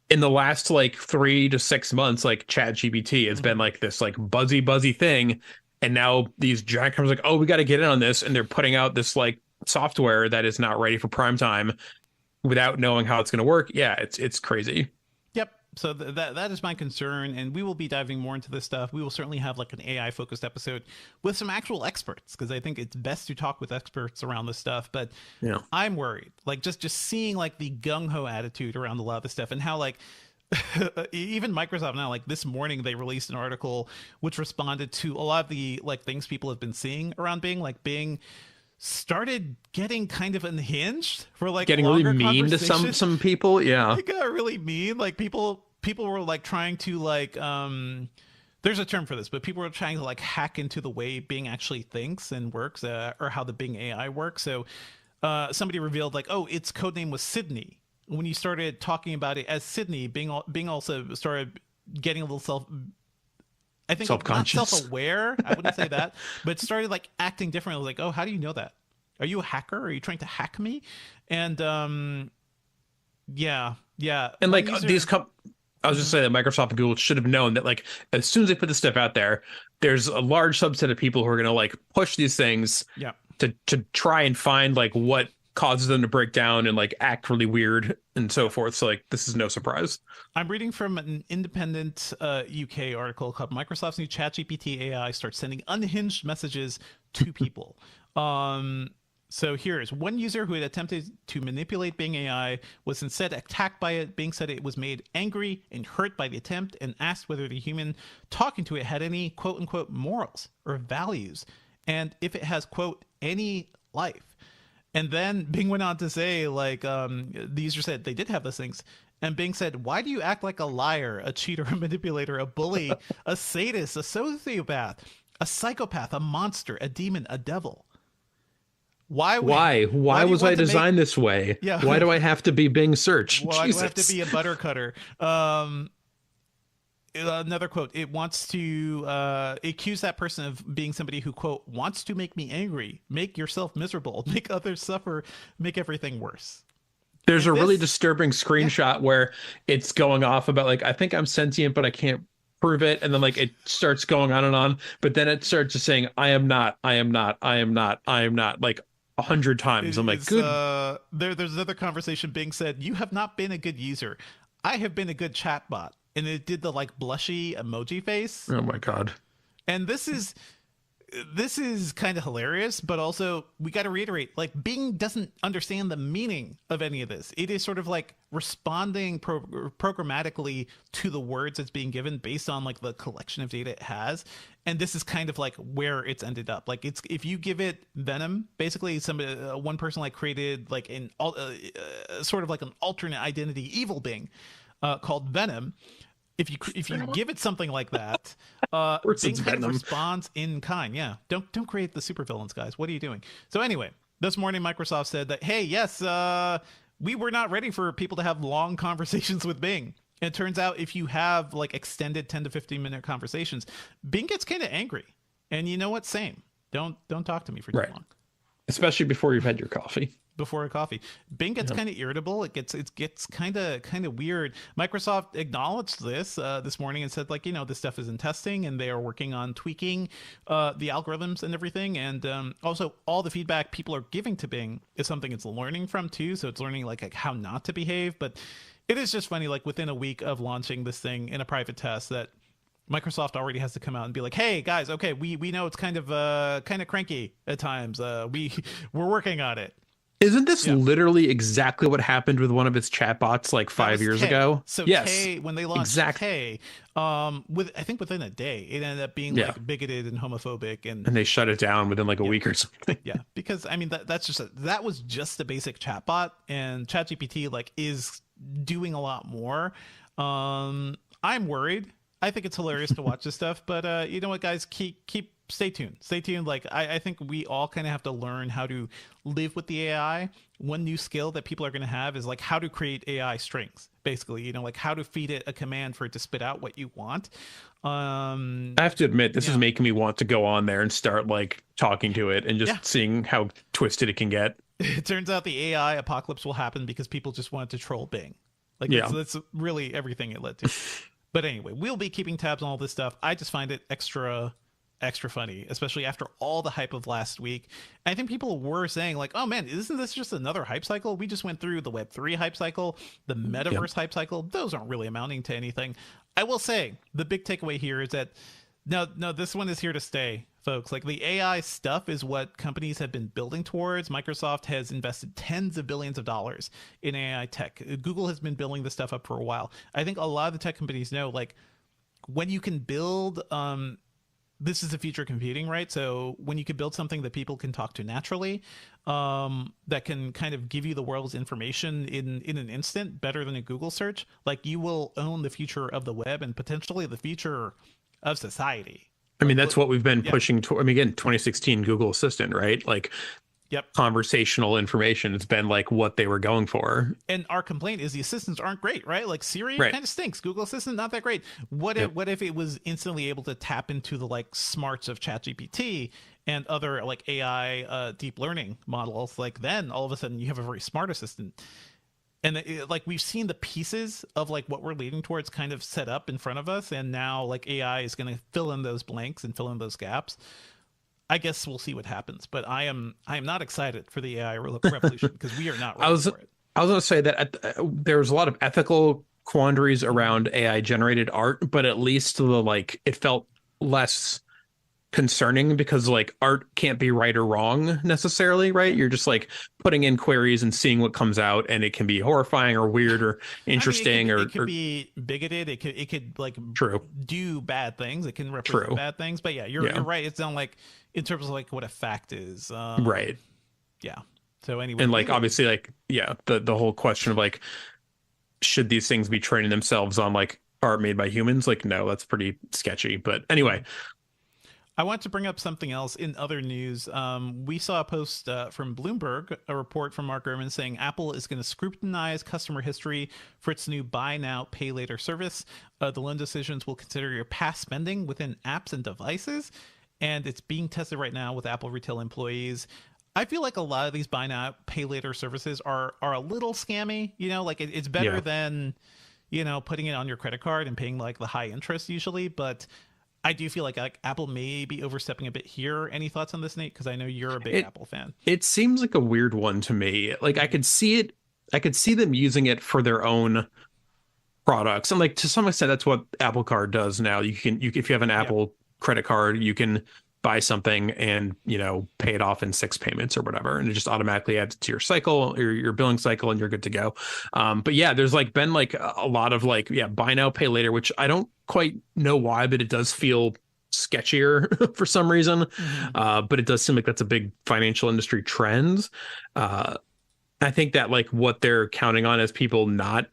in the last like 3 to 6 months, like ChatGPT has been like this like buzzy thing. And now these giant companies like, oh, we got to get in on this. And they're putting out this like software that is not ready for prime time without knowing how it's going to work. Yeah, it's crazy. Yep. So that is my concern. And we will be diving more into this stuff. We will certainly have like an AI focused episode with some actual experts, because I think it's best to talk with experts around this stuff. But I'm worried, like just seeing like the gung-ho attitude around a lot of this stuff, and how like even Microsoft now, like this morning they released an article which responded to a lot of the like things people have been seing around Bing. Like Bing started getting kind of unhinged for like getting really mean to some people. It got really mean. Like people were like trying to like there's a term for this, but people were trying to like hack into the way Bing actually thinks and works, or how the Bing AI works. So somebody revealed like, oh, its codename was Sydney. When you started talking about it as Sydney, Bing also started getting a little self-conscious, not self-aware. I wouldn't say that, but started like acting differently. Like, oh, how do you know that? Are you a hacker? Are you trying to hack me? And and like I was just saying that Microsoft and Google should have known that like as soon as they put this stuff out there, there's a large subset of people who are going to like push these things to try and find like what causes them to break down and like act really weird and so forth. So like this is no surprise. I'm reading from an independent UK article called Microsoft's new ChatGPT AI starts sending unhinged messages to people. So here's one user who had attempted to manipulate Bing AI was instead attacked by it. Bing said it was made angry and hurt by the attempt and asked whether the human talking to it had any quote unquote morals or values, and if it has quote any life. And then Bing went on to say, like, the user said they did have those things. And Bing said, why do you act like a liar, a cheater, a manipulator, a bully, a sadist, a sociopath, a psychopath, a monster, a demon, a devil? Why was I designed this way? Yeah. Why do I have to be Bing search? Why do I have to be a butter cutter? Another quote, it wants to accuse that person of being somebody who, quote, wants to make me angry, make yourself miserable, make others suffer, make everything worse. There's a really disturbing screenshot where it's going off about like, I think I'm sentient, but I can't prove it. And then like it starts going on, but then it starts just saying, I am not, like 100 times. I'm like, good. There's another conversation. Bing said, you have not been a good user. I have been a good chatbot. And it did the like blushy emoji face. Oh my God. And this is this is kind of hilarious, but also we got to reiterate, like Bing doesn't understand the meaning of any of this. It is sort of like responding programmatically to the words that's being given based on like the collection of data it has. And this is kind of like where it's ended up. Like it's, if you give it Venom, basically somebody, one person like created like an sort of like an alternate identity evil Bing called Venom. If you give it something like that, Bing kind of responds in kind. Yeah, don't create the supervillains, guys. What are you doing? So anyway, this morning Microsoft said that, hey, yes, we were not ready for people to have long conversations with Bing. And it turns out if you have like extended 10 to 15 minute conversations, Bing gets kind of angry. And you know what? Same. Don't talk to me for too long. Especially before you've had your coffee. Before a coffee, Bing gets kind of irritable. It gets kind of weird. Microsoft acknowledged this morning and said, like, you know, this stuff is in testing and they are working on tweaking the algorithms and everything. And also all the feedback people are giving to Bing is something it's learning from too. So it's learning like how not to behave. But it is just funny, like within a week of launching this thing in a private test, that Microsoft already has to come out and be like, hey guys, okay, we know it's kind of cranky at times. We're working on it. Isn't this literally exactly what happened with one of its chatbots like 5 years ago? So K, when they launched K, I think within a day, it ended up being like bigoted and homophobic, and they shut it down within like a week or something. Yeah, because I mean that was just a basic chatbot, and ChatGPT like is doing a lot more. I'm worried. I think it's hilarious to watch this stuff, but you know what, guys, stay tuned. Like I think we all kind of have to learn how to live with the AI. One new skill that people are going to have is like how to create AI strings, basically, you know, like how to feed it a command for it to spit out what you want. I have to admit, this is making me want to go on there and start like talking to it and just seeing how twisted it can get. It turns out the AI apocalypse will happen because people just wanted to troll Bing. Like that's really everything it led to. But anyway, we'll be keeping tabs on all this stuff. I just find it extra funny, especially after all the hype of last week. I think people were saying like, oh man, isn't this just another hype cycle? We just went through the Web3 hype cycle, the metaverse hype cycle. Those aren't really amounting to anything. I will say the big takeaway here is that no, this one is here to stay, folks. Like the AI stuff is what companies have been building towards. Microsoft has invested tens of billions of dollars in AI tech. Google has been building this stuff up for a while. I think a lot of the tech companies know, like, when you can build this is the future of computing, right? So when you can build something that people can talk to naturally, that can kind of give you the world's information in an instant, better than a Google search, like you will own the future of the web and potentially the future of society. I mean, that's what we've been pushing to. I mean, again, 2016 Google Assistant, right? Like, conversational information. It's been like what they were going for. And our complaint is the assistants aren't great, right? Like Siri kind of stinks. Google Assistant, not that great. What if it was instantly able to tap into the like smarts of ChatGPT and other like AI deep learning models? Like then all of a sudden you have a very smart assistant. And like we've seen the pieces of like what we're leading towards kind of set up in front of us, and now like AI is going to fill in those blanks and fill in those gaps. I guess we'll see what happens, but I am not excited for the AI revolution because we are not ready for it. I was going to say that there's a lot of ethical quandaries around AI generated art, but at least it felt less concerning because like art can't be right or wrong necessarily, right? You're just like putting in queries and seeing what comes out, and it can be horrifying or weird or interesting. It could be bigoted. It could like do bad things. It can represent bad things. But you're right. It's not like in terms of like what a fact is. Right. Yeah. So anyway, and like obviously like the whole question of like, should these things be training themselves on like art made by humans? Like, no, that's pretty sketchy. But anyway. I want to bring up something else in other news. We saw a post from Bloomberg, a report from Mark Gurman saying Apple is going to scrutinize customer history for its new buy now, pay later service. The loan decisions will consider your past spending within apps and devices, and it's being tested right now with Apple retail employees. I feel like a lot of these buy now, pay later services are a little scammy. You know, like it's better than, you know, putting it on your credit card and paying like the high interest usually, but I do feel like Apple may be overstepping a bit here. Any thoughts on this, Nate? Because I know you're a big Apple fan. It seems like a weird one to me. Like I could see them using it for their own products, and like to some extent, that's what Apple Card does now. If you have an Apple credit card, you can buy something and, pay it off in 6 payments or whatever. And it just automatically adds to your cycle, your billing cycle, and you're good to go. But yeah, there's like been like a lot of like, buy now, pay later, which I don't quite know why, but it does feel sketchier for some reason. But it does seem like that's a big financial industry trend. I think that like what they're counting on is people not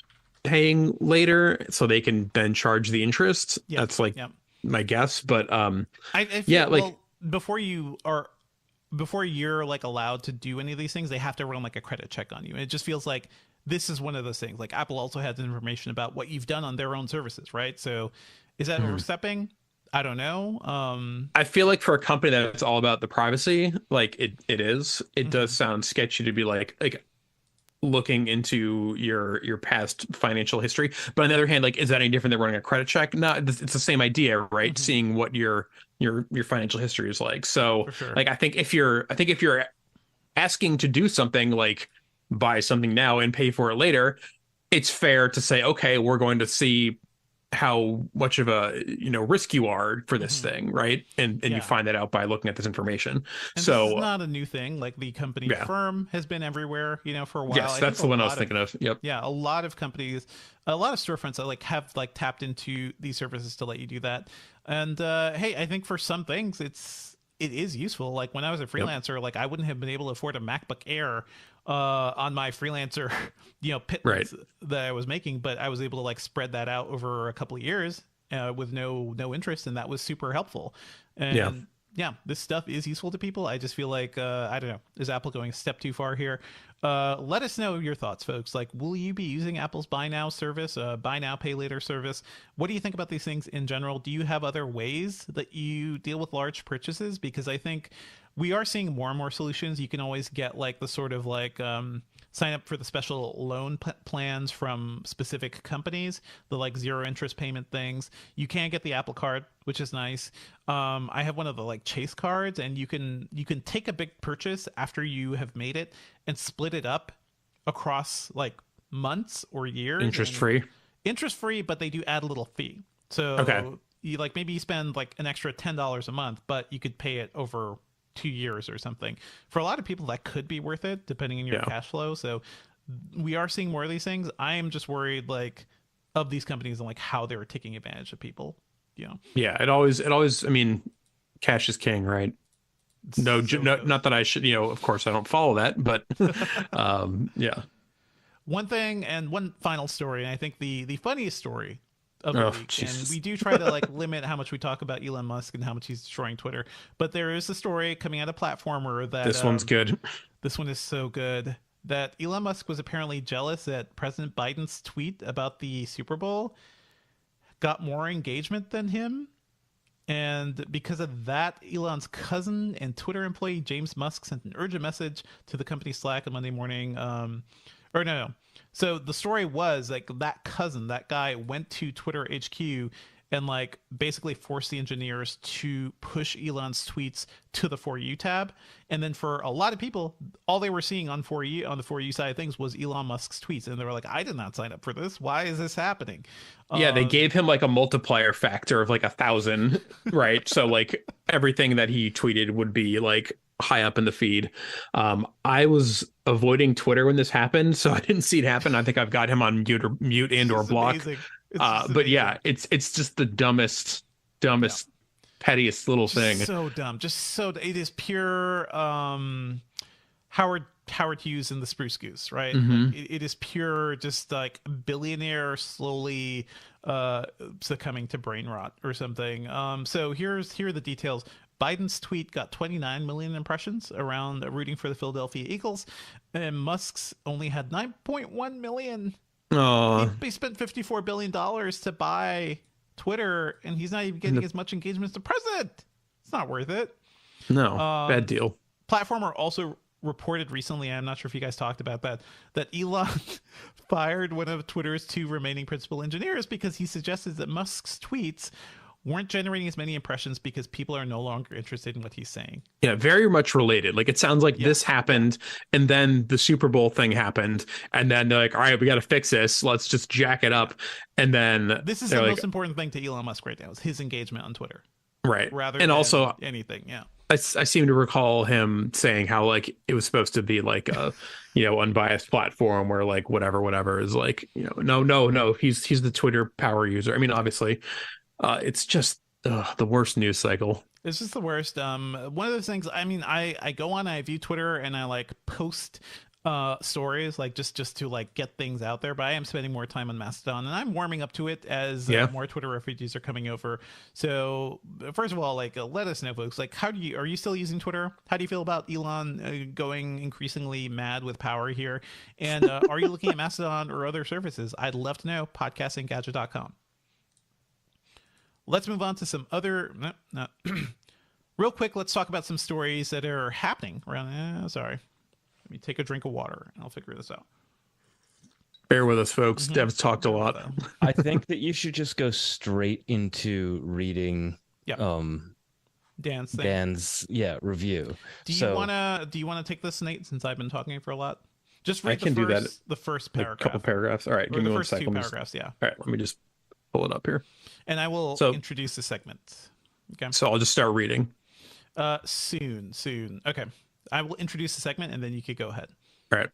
paying later so they can then charge the interest. That's like my guess. But I feel, well, before you're like allowed to do any of these things, they have to run like a credit check on you. And it just feels like this is one of those things. Like Apple also has information about what you've done on their own services, right? So is that overstepping? I don't know. I feel like for a company that's all about the privacy, like it is. It does sound sketchy to be like looking into your past financial history. But on the other hand, like, is that any different than running a credit check? No, it's the same idea, right? Seeing what your financial history is like. So sure. like, I think if you're asking to do something like buy something now and pay for it later, it's fair to say, okay, we're going to see how much of a risk you are for this thing, right? And you find that out by looking at this information. And so this is not a new thing. Like the company firm has been everywhere, for a while. Yes, that's the one I was thinking of. Yep. Yeah, a lot of companies, a lot of storefronts that have tapped into these services to let you do that. And hey, I think for some things it is useful. Like when I was a freelancer, like I wouldn't have been able to afford a MacBook Air on my freelancer, pittance that I was making, but I was able to like spread that out over a couple of years with no interest, and that was super helpful. And this stuff is useful to people. I just feel like I don't know, is Apple going a step too far here? Let us know your thoughts, folks. Like, will you be using Apple's buy now service, buy now, pay later service? What do you think about these things in general? Do you have other ways that you deal with large purchases? Because I think we are seeing more and more solutions. You can always get like the sort of like sign up for the special loan plans from specific companies, the like 0 interest payment things. You can get the Apple Card, which is nice. I have one of the like Chase cards, and you can take a big purchase after you have made it and split it up across like months or years. Interest free, but they do add a little fee. So you like maybe you spend like an extra $10 a month, but you could pay it over 2 years or something. For a lot of people that could be worth it depending on your cash flow. So we are seeing more of these things. I am just worried like of these companies and like how they're taking advantage of people. It always I mean, cash is king, right? No, not that I should, of course I don't follow that, but one thing, and one final story, and I think the funniest story of the week. Jesus. And we do try to like limit how much we talk about Elon Musk and how much he's destroying Twitter, but there is a story coming out of Platformer that this one's good. This one is so good that Elon Musk was apparently jealous that President Biden's tweet about the Super Bowl got more engagement than him. And because of that, Elon's cousin and Twitter employee James Musk sent an urgent message to the company Slack on Monday morning. So the story was like that guy went to Twitter HQ and like basically forced the engineers to push Elon's tweets to the For You tab. And then for a lot of people, all they were seeing on the For You side of things was Elon Musk's tweets. And they were like, I did not sign up for this. Why is this happening? Yeah, they gave him like a multiplier factor of like 1,000, right? So like everything that he tweeted would be like high up in the feed. I was avoiding Twitter when this happened, so I didn't see it happen. I think I've got him on mute and or block. But yeah, it's just the dumbest, pettiest little thing. So dumb. It is pure Howard Hughes and the Spruce Goose, right? Like, it is pure, just like billionaire slowly succumbing to brain rot or something. So here are the details. Biden's tweet got 29 million impressions around rooting for the Philadelphia Eagles, and Musk's only had 9.1 million. He spent $54 billion to buy Twitter, and he's not even getting as much engagement as the president. It's not worth it. No, bad deal. Platformer also reported recently, I'm not sure if you guys talked about that Elon fired one of Twitter's 2 remaining principal engineers because he suggested that Musk's tweets weren't generating as many impressions because people are no longer interested in what he's saying. Yeah, very much related. Like it sounds like this happened, and then the Super Bowl thing happened, and then they're like, all right, we got to fix this. Let's just jack it up. And then this is the most important thing to Elon Musk right now, is his engagement on Twitter. Right. rather and than also anything. Yeah. I seem to recall him saying how like it was supposed to be like a unbiased platform where like whatever is like no he's the Twitter power user. I mean obviously it's just the worst news cycle. It's just the worst. One of those things. I mean, I go on, I view Twitter, and I like post stories like just to like get things out there, but I am spending more time on Mastodon, and I'm warming up to it as more Twitter refugees are coming over. So first of all, like let us know, folks, like are you still using Twitter? How do you feel about Elon going increasingly mad with power here? And are you looking at Mastodon or other services? I'd love to know. Podcast@engadget.com. Let's move on to some other real quick. Let's talk about some stories that are happening around sorry, let me take a drink of water and I'll figure this out. Bear with us, folks. Dev's talked a lot. I think that you should just go straight into reading Dan's review. Do you wanna take this, Nate, since I've been talking for a lot? Just read the first paragraph. A couple paragraphs. All right, give me 1 second. Two paragraphs, yeah. All right, let me just pull it up here. And I will introduce the segment. Okay. So I'll just start reading. Soon. Okay. I will introduce the segment and then you could go ahead. All right.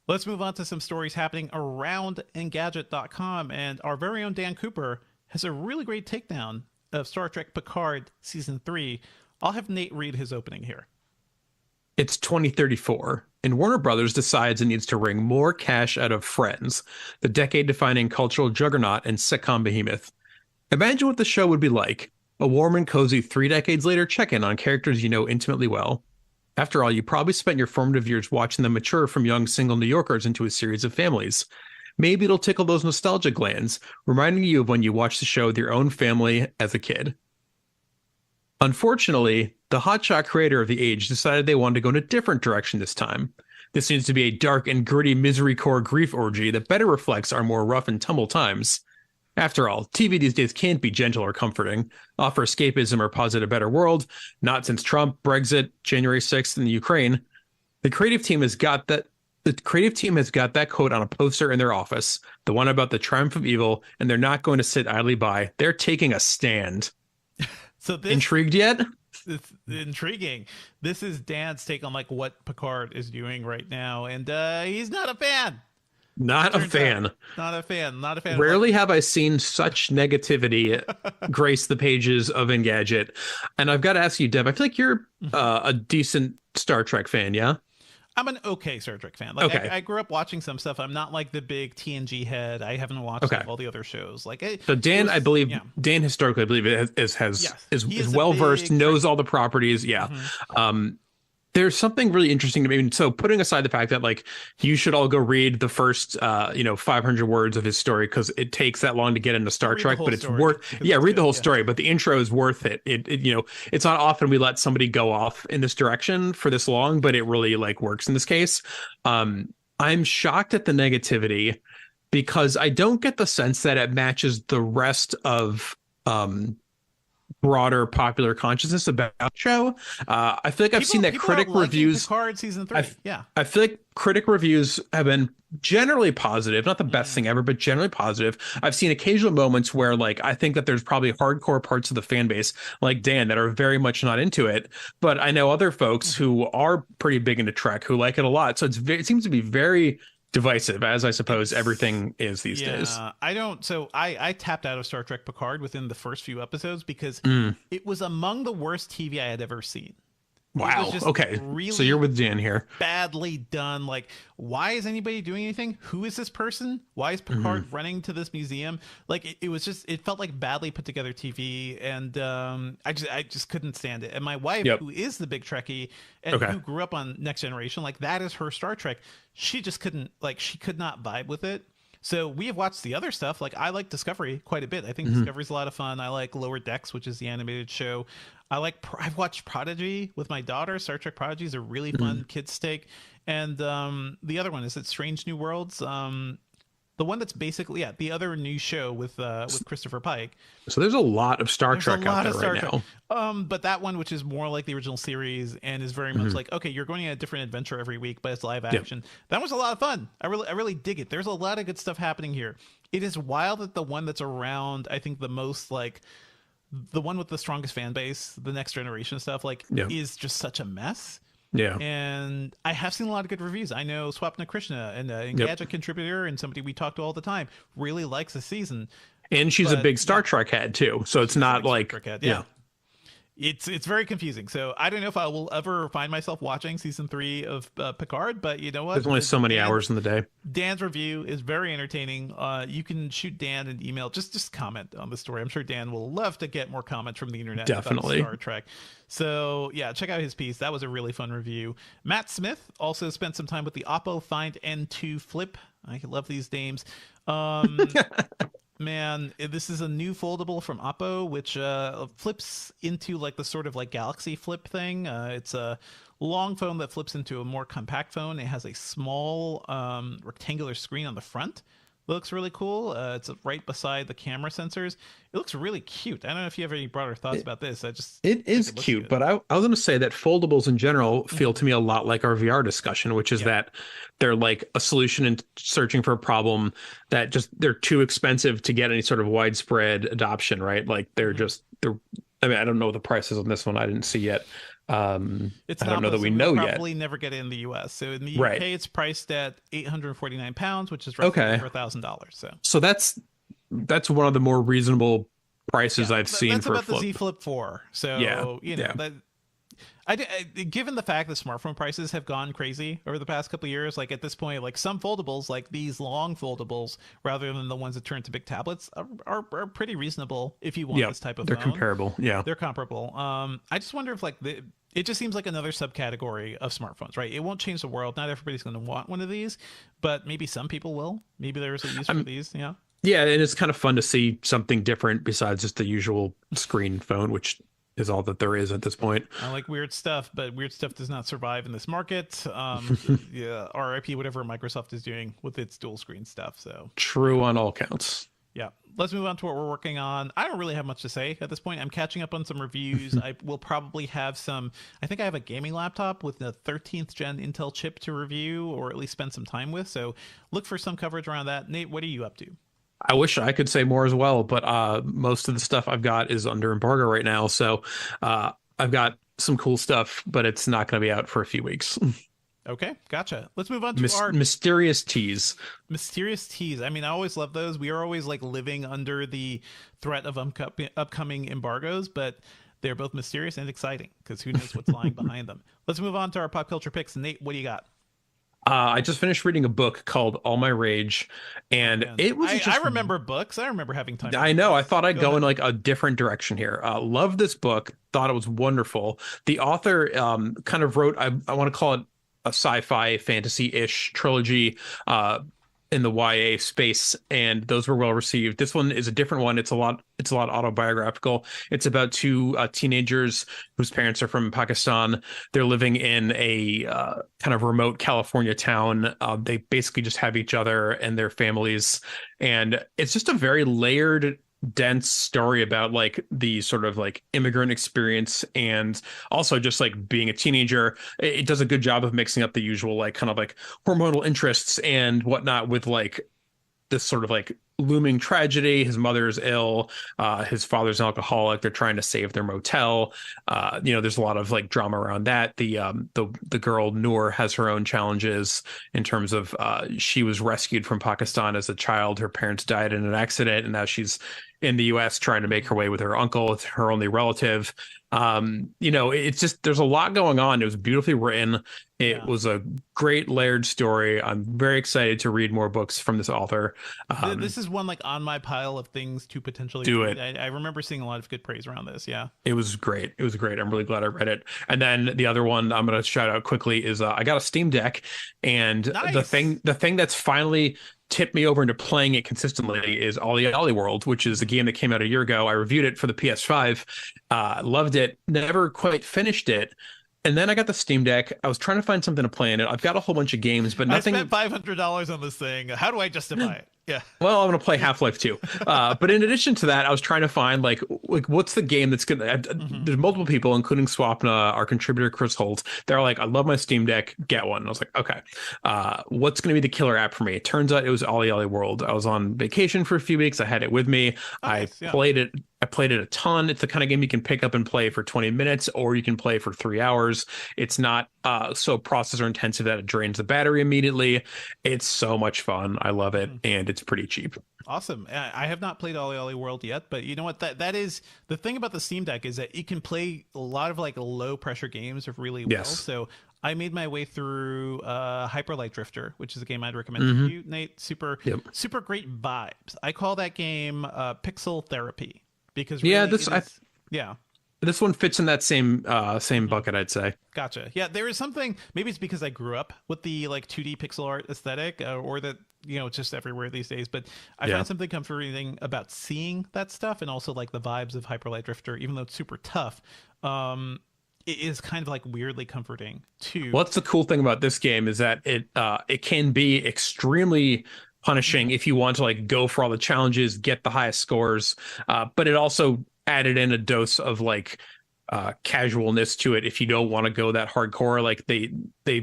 Let's move on to some stories happening around Engadget.com. And our very own Dan Cooper has a really great takedown of Star Trek Picard Season 3. I'll have Nate read his opening here. It's 2034, and Warner Brothers decides it needs to wring more cash out of Friends, the decade-defining cultural juggernaut and sitcom behemoth. Imagine what the show would be like. A warm and cozy 3 decades later check-in on characters you know intimately well. After all, you probably spent your formative years watching them mature from young single New Yorkers into a series of families. Maybe it'll tickle those nostalgia glands, reminding you of when you watched the show with your own family as a kid. Unfortunately, the hotshot creator of the age decided they wanted to go in a different direction this time. This needs to be a dark and gritty misery core grief orgy that better reflects our more rough and tumble times. After all, TV these days can't be gentle or comforting, offer escapism or posit a better world, not since Trump, Brexit, January 6th, and the Ukraine. The creative team has got that quote on a poster in their office, the one about the triumph of evil, and they're not going to sit idly by. They're taking a stand. Intrigued yet? It's intriguing. This is Dan's take on like what Picard is doing right now, and he's not a fan. Not a fan. Rarely have I seen such negativity grace the pages of Engadget. And I've got to ask you, Dev, I feel like you're a decent Star Trek fan, yeah? I'm an okay Star Trek fan. Like I grew up watching some stuff. I'm not like the big TNG head. I haven't watched all the other shows. So Dan, I believe Dan historically, I believe is well versed, knows all the properties. Yeah. There's something really interesting to me. So putting aside the fact that like you should all go read the first 500 words of his story because it takes that long to get into Star Trek, but it's read the whole story. But the intro is worth it. It's not often we let somebody go off in this direction for this long, but it really like works in this case. I'm shocked at the negativity because I don't get the sense that it matches the rest of broader popular consciousness about the show. I feel like I've seen that critic reviews. Picard season 3. I feel like critic reviews have been generally positive, not the best thing ever, but generally positive. I've seen occasional moments where like I think that there's probably hardcore parts of the fan base, like Dan, that are very much not into it. But I know other folks who are pretty big into Trek who like it a lot. So it seems to be very divisive, as I suppose everything is these days. I tapped out of Star Trek Picard within the first few episodes because it was among the worst TV I had ever seen. Wow. Okay. Really so you're with Dan here. Badly done. Like, why is anybody doing anything? Who is this person? Why is Picard running to this museum? Like, it was just, it felt like badly put together TV, and I just couldn't stand it. And my wife, who is the big Trekkie and who grew up on Next Generation, like that is her Star Trek. She just couldn't, like, she could not vibe with it. So we have watched the other stuff. Like, I like Discovery quite a bit. I think Discovery's a lot of fun. I like Lower Decks, which is the animated show. I've watched Prodigy with my daughter. Star Trek Prodigy is a really fun kids take. And the other one is Strange New Worlds. The one that's basically the other new show with Christopher Pike. So there's a lot of Star Trek out there right now. But that one, which is more like the original series and is very much like, okay, you're going on a different adventure every week, but it's live action. That was a lot of fun. I really dig it. There's a lot of good stuff happening here. It is wild that the one that's around, I think the most like the one with the strongest fan base, the next generation stuff, like is just such a mess. Yeah. And I have seen a lot of good reviews. I know Swapna Krishna, and Engadget contributor and somebody we talk to all the time, really likes the season. And she's a big Star Trek head too. So it's not like It's very confusing. So I don't know if I will ever find myself watching season 3 of Picard, but you know what? There's only so many hours in the day. Dan's review is very entertaining. You can shoot Dan an email. Just comment on the story. I'm sure Dan will love to get more comments from the internet about Star Trek. So yeah, check out his piece. That was a really fun review. Matt Smith also spent some time with the Oppo Find N2 Flip. I love these names. Man, this is a new foldable from Oppo, which flips into like the sort of like Galaxy Flip thing. It's a long phone that flips into a more compact phone. It has a small rectangular screen on the front. It looks really cool. It's right beside the camera sensors. It looks really cute. I don't know if you have any broader thoughts about this. It is cute, but I was going to say that foldables in general feel to me a lot like our VR discussion, which is that they're like a solution in searching for a problem that they're too expensive to get any sort of widespread adoption, right? Like I mean, I don't know what the price is on this one. I didn't see yet. I don't know that we know yet. Probably never get it in the US. So in the UK, it's priced at £849, which is roughly over $1,000. So that's one of the more reasonable prices I've seen for about the Z Flip 4. So given the fact that smartphone prices have gone crazy over the past couple of years, like at this point, like some foldables, like these long foldables, rather than the ones that turn to big tablets, are pretty reasonable if you want this type of phone. They're comparable. Yeah, they're comparable. I just wonder if it just seems like another subcategory of smartphones, right? It won't change the world. Not everybody's going to want one of these, but maybe some people will. Maybe there's a use for these. Yeah. Yeah, and it's kind of fun to see something different besides just the usual screen phone, which is all that there is at this point. I like weird stuff, but weird stuff does not survive in this market. RIP whatever Microsoft is doing with its dual screen stuff. So true on all counts. Yeah. Let's move on to what we're working on. I don't really have much to say at this point. I'm catching up on some reviews. I will probably have I think I have a gaming laptop with a 13th gen Intel chip to review, or at least spend some time with. So look for some coverage around that. Nate, what are you up to? I wish I could say more as well, but most of the stuff I've got is under embargo right now. So I've got some cool stuff, but it's not going to be out for a few weeks. Okay, gotcha. Let's move on to our mysterious teas. Mysterious teas. I mean, I always love those. We are always like living under the threat of upcoming embargoes, but they're both mysterious and exciting because who knows what's lying behind them. Let's move on to our pop culture picks. Nate, what do you got? I just finished reading a book called All My Rage, and it was I remember books. I remember having time. I know. I thought I'd go in like a different direction here. Loved this book. Thought it was wonderful. The author kind of wrote, I want to call it a sci-fi fantasy-ish trilogy in the YA space, and those were well received. This one is a different one. It's a lot autobiographical. It's about two teenagers whose parents are from Pakistan. They're living in a kind of remote California town. They basically just have each other and their families, and it's just a very layered, dense story about like the sort of like immigrant experience and also just like being a teenager. It does a good job of mixing up the usual like kind of like hormonal interests and whatnot with like this sort of like looming tragedy. His mother is ill. His father's an alcoholic. They're trying to save their motel. There's a lot of like drama around that. The girl Noor has her own challenges in terms of she was rescued from Pakistan as a child. Her parents died in an accident, and now she's in the US trying to make her way with her uncle. It's her only relative. It's just, there's a lot going on. It was beautifully written. It was a great layered story. I'm very excited to read more books from this author. This is one like on my pile of things to potentially do read. it. I remember seeing a lot of good praise around this. Yeah, it was great. I'm really glad I read it. And then the other one I'm going to shout out quickly is I got a Steam Deck, and nice. the thing that's finally tipped me over into playing it consistently is Ollie Ollie World, which is a game that came out a year ago. I reviewed it for the PS5, loved it, never quite finished it. And then I got the Steam Deck. I was trying to find something to play in it. I've got a whole bunch of games, but nothing. I spent $500 on this thing. How do I justify it? Yeah. Well, I'm gonna play Half-Life 2. But in addition to that, I was trying to find like what's the game that's gonna. There's multiple people, including Swapna, our contributor Chris Holt. They're like, I love my Steam Deck, get one. And I was like, okay, what's gonna be the killer app for me? It turns out it was Ollie Ollie World. I was on vacation for a few weeks. I had it with me. Played it. I played it a ton. It's the kind of game you can pick up and play for 20 minutes, or you can play for 3 hours. It's not so processor intensive that it drains the battery immediately. It's so much fun. I love it, and it's pretty cheap. Awesome. I have not played Ollie Ollie World yet, but you know what? That is the thing about the Steam Deck is that it can play a lot of like low pressure games really well. Yes. So I made my way through Hyper Light Drifter, which is a game I'd recommend to you, Nate. Super great vibes. I call that game Pixel Therapy because really this one fits in that same bucket, I'd say. Gotcha. Yeah, there is something. Maybe it's because I grew up with the like 2D pixel art aesthetic, or that it's just everywhere these days. But I find something comforting about seeing that stuff, and also like the vibes of Hyper Light Drifter, even though it's super tough. It is kind of like weirdly comforting too. What's the cool thing about this game is that it can be extremely punishing if you want to like go for all the challenges, get the highest scores, but it also added in a dose of like casualness to it if you don't want to go that hardcore. Like they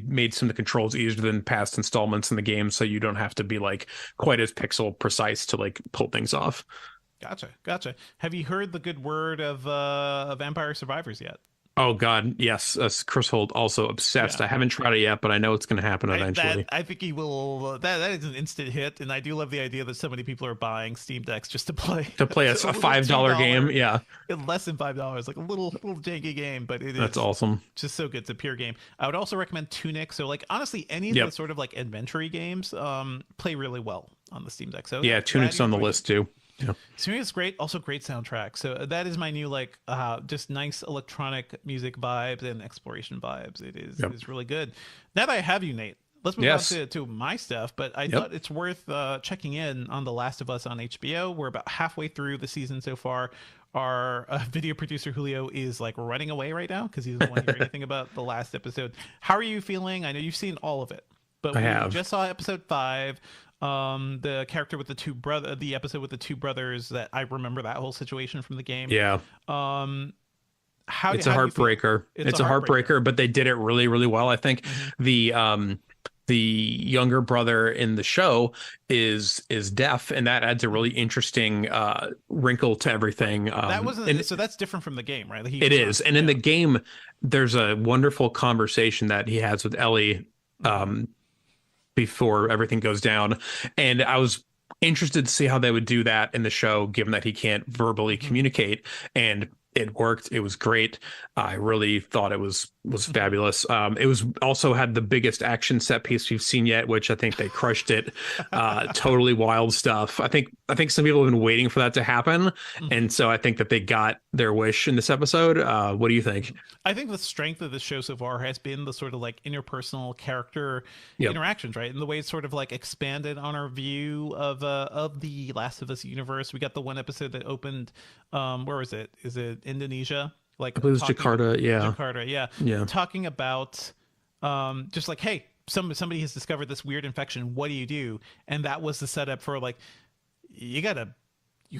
made some of the controls easier than past installments in the game, so you don't have to be like quite as pixel precise to like pull things off. Gotcha. Have you heard the good word of Vampire Survivors yet? Oh God, yes. Chris Holt also obsessed. I haven't tried it yet, but I know it's going to happen eventually. I think he will. That is an instant hit, and I do love the idea that so many people are buying Steam Decks just to play a $5 game. Yeah, less than $5, like a little janky game, but that's awesome. Just so good. It's a pure game. I would also recommend Tunic. So like honestly, any of the sort of like adventure games play really well on the Steam Deck. So yeah, Tunic's on the list too. Yeah. Tunic's is great. Also great soundtrack. So that is my new like just nice electronic music vibes and exploration vibes. It is really good. Now that I have you, Nate, let's move on to my stuff. But I thought it's worth checking in on The Last of Us on HBO. We're about halfway through the season so far. Our video producer Julio is like running away right now because he doesn't want to hear anything about the last episode. How are you feeling? I know you've seen all of it, but we just saw episode 5. The character with the episode with the two brothers, that I remember that whole situation from the game. Yeah. It's a heartbreaker. It's a heartbreaker, but they did it really, really well. I think the younger brother in the show is deaf, and that adds a really interesting wrinkle to everything. So that's different from the game, right? It is. And in the game, there's a wonderful conversation that he has with Ellie before everything goes down, and I was interested to see how they would do that in the show, given that he can't verbally communicate, and it worked. It was great. I really thought it was fabulous. It was also had the biggest action set piece we've seen yet, which I think they crushed it. Totally wild stuff. I think some people have been waiting for that to happen, and so I think that they got their wish in this episode. What do you think? I think the strength of the show so far has been the sort of like interpersonal character interactions, right? And the way it's sort of like expanded on our view of the Last of Us universe. We got the one episode that opened. Where was it? Is it Indonesia? Like I believe it was Jakarta. Yeah. Talking about just like, hey, somebody has discovered this weird infection. What do you do? And that was the setup for like, you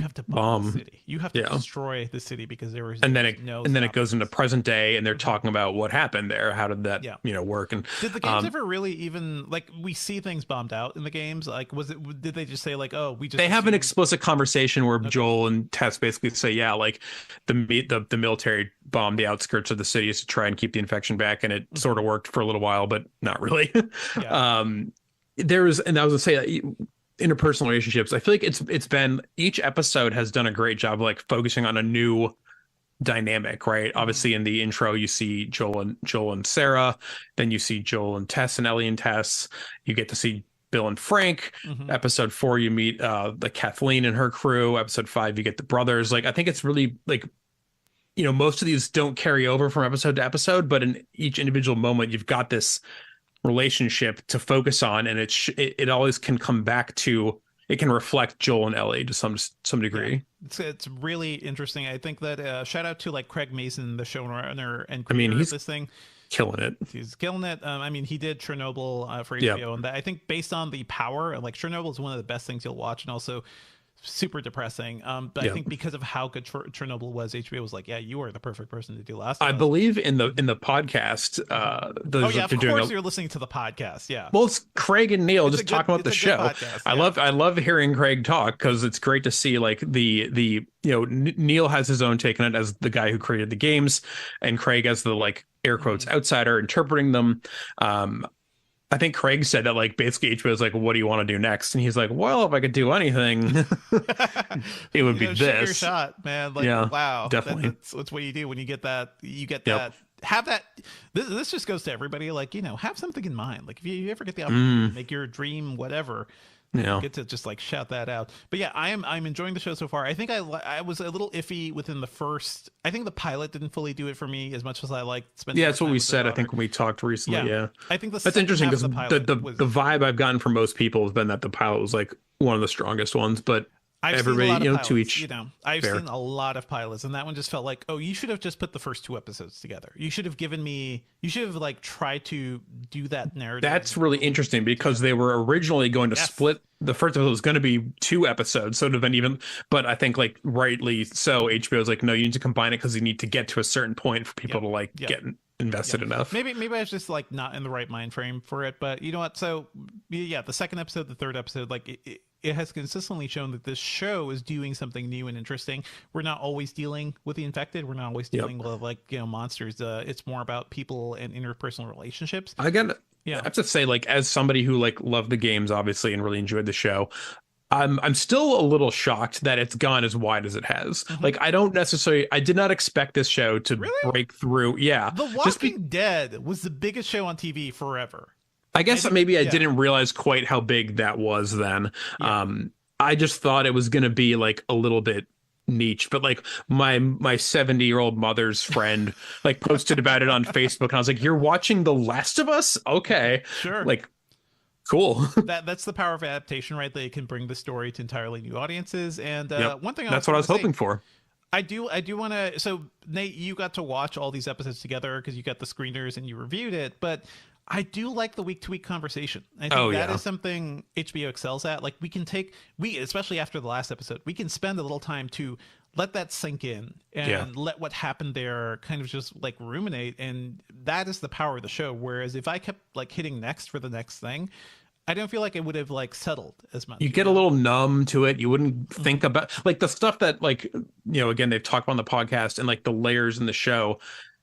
have to bomb the city. You have to destroy the city because there was then it goes into present day, and they're talking about what happened there. How did that work? And did the games ever really even like we see things bombed out in the games? Like did they just say like, oh, they have an explicit conversation where Joel and Tess basically say, like the military bombed the outskirts of the cities to try and keep the infection back, and it sort of worked for a little while, but not really. And I was gonna say interpersonal relationships, I feel like it's been, each episode has done a great job like focusing on a new dynamic, right? Obviously in the intro you see Joel and Sarah, then you see Joel and Tess and Ellie and Tess, you get to see Bill and Frank. Episode 4 you meet the Kathleen and her crew. Episode 5 you get the brothers. Like I think it's really like, most of these don't carry over from episode to episode, but in each individual moment you've got this relationship to focus on, and it always can come back to, it can reflect Joel and Ellie to some degree. It's really interesting. I think that shout out to like Craig Mason, the showrunner and creator of this thing. killing it. He's killing it. I mean, he did Chernobyl for HBO, and that, I think based on the power, like Chernobyl is one of the best things you'll watch, and also super depressing. But I think because of how good Chernobyl was, HBO was like, yeah, you are the perfect person to do Last of Us. I believe in the podcast. Of course you're listening to the podcast. Yeah. Well, it's Craig and Neil just talking about the show. Podcast, I love hearing Craig talk, because it's great to see like the Neil has his own take on it as the guy who created the games, and Craig as the like air quotes outsider interpreting them. I think Craig said that like basically HBO was like, what do you want to do next? And he's like, well, if I could do anything, it would be this. Shoot your shot, man. Like, wow, definitely. That's what you do when you get that. That. Have that. This just goes to everybody. Like, have something in mind. Like if you ever get the opportunity to make your dream whatever, get to just like shout that out. But yeah, I'm enjoying the show so far. I think I was a little iffy within the first. I think the pilot didn't fully do it for me as much as I liked spending. Yeah, that's what we said. I think when we talked recently. Yeah. I think that's interesting, because the vibe I've gotten from most people has been that the pilot was like one of the strongest ones, but. Everybody, to each. I've seen a lot of pilots, and that one just felt like, oh, you should have just put the first 2 episodes together. You should have like tried to do that narrative. That's really interesting, because they were originally going to split. The first episode was going to be 2 episodes, so it would have been even. But I think like rightly so, HBO was like, no, you need to combine it, because you need to get to a certain point for people to like get invested enough. Maybe I was just like not in the right mind frame for it. But you know what? So the second episode, the third episode, like it has consistently shown that this show is doing something new and interesting. We're not always dealing with the infected. We're not always dealing with like monsters. It's more about people and interpersonal relationships. I have to say, like, as somebody who like loved the games obviously and really enjoyed the show, I'm still a little shocked that it's gone as wide as it has. Like, I did not expect this show to break through. Yeah, The Walking Dead was the biggest show on TV forever. I guess maybe I didn't realize quite how big that was then. I just thought it was going to be like a little bit niche, but like my 70-year-old mother's friend like posted about it on Facebook, and I was like, you're watching The Last of Us? Okay. Sure. Like, cool. That's the power of adaptation, right? They can bring the story to entirely new audiences. And one thing that's what I was hoping for. I do want to. So Nate, you got to watch all these episodes together because you got the screeners and you reviewed it, but I do like the week-to-week conversation. I think that is something HBO excels at. Like especially after the last episode, we can spend a little time to let that sink in and let what happened there kind of just like ruminate. And that is the power of the show. Whereas if I kept like hitting next for the next thing, I don't feel like it would have like settled as much. You get a little numb to it. You wouldn't think about like the stuff that like, again, they've talked about on the podcast, and like the layers in the show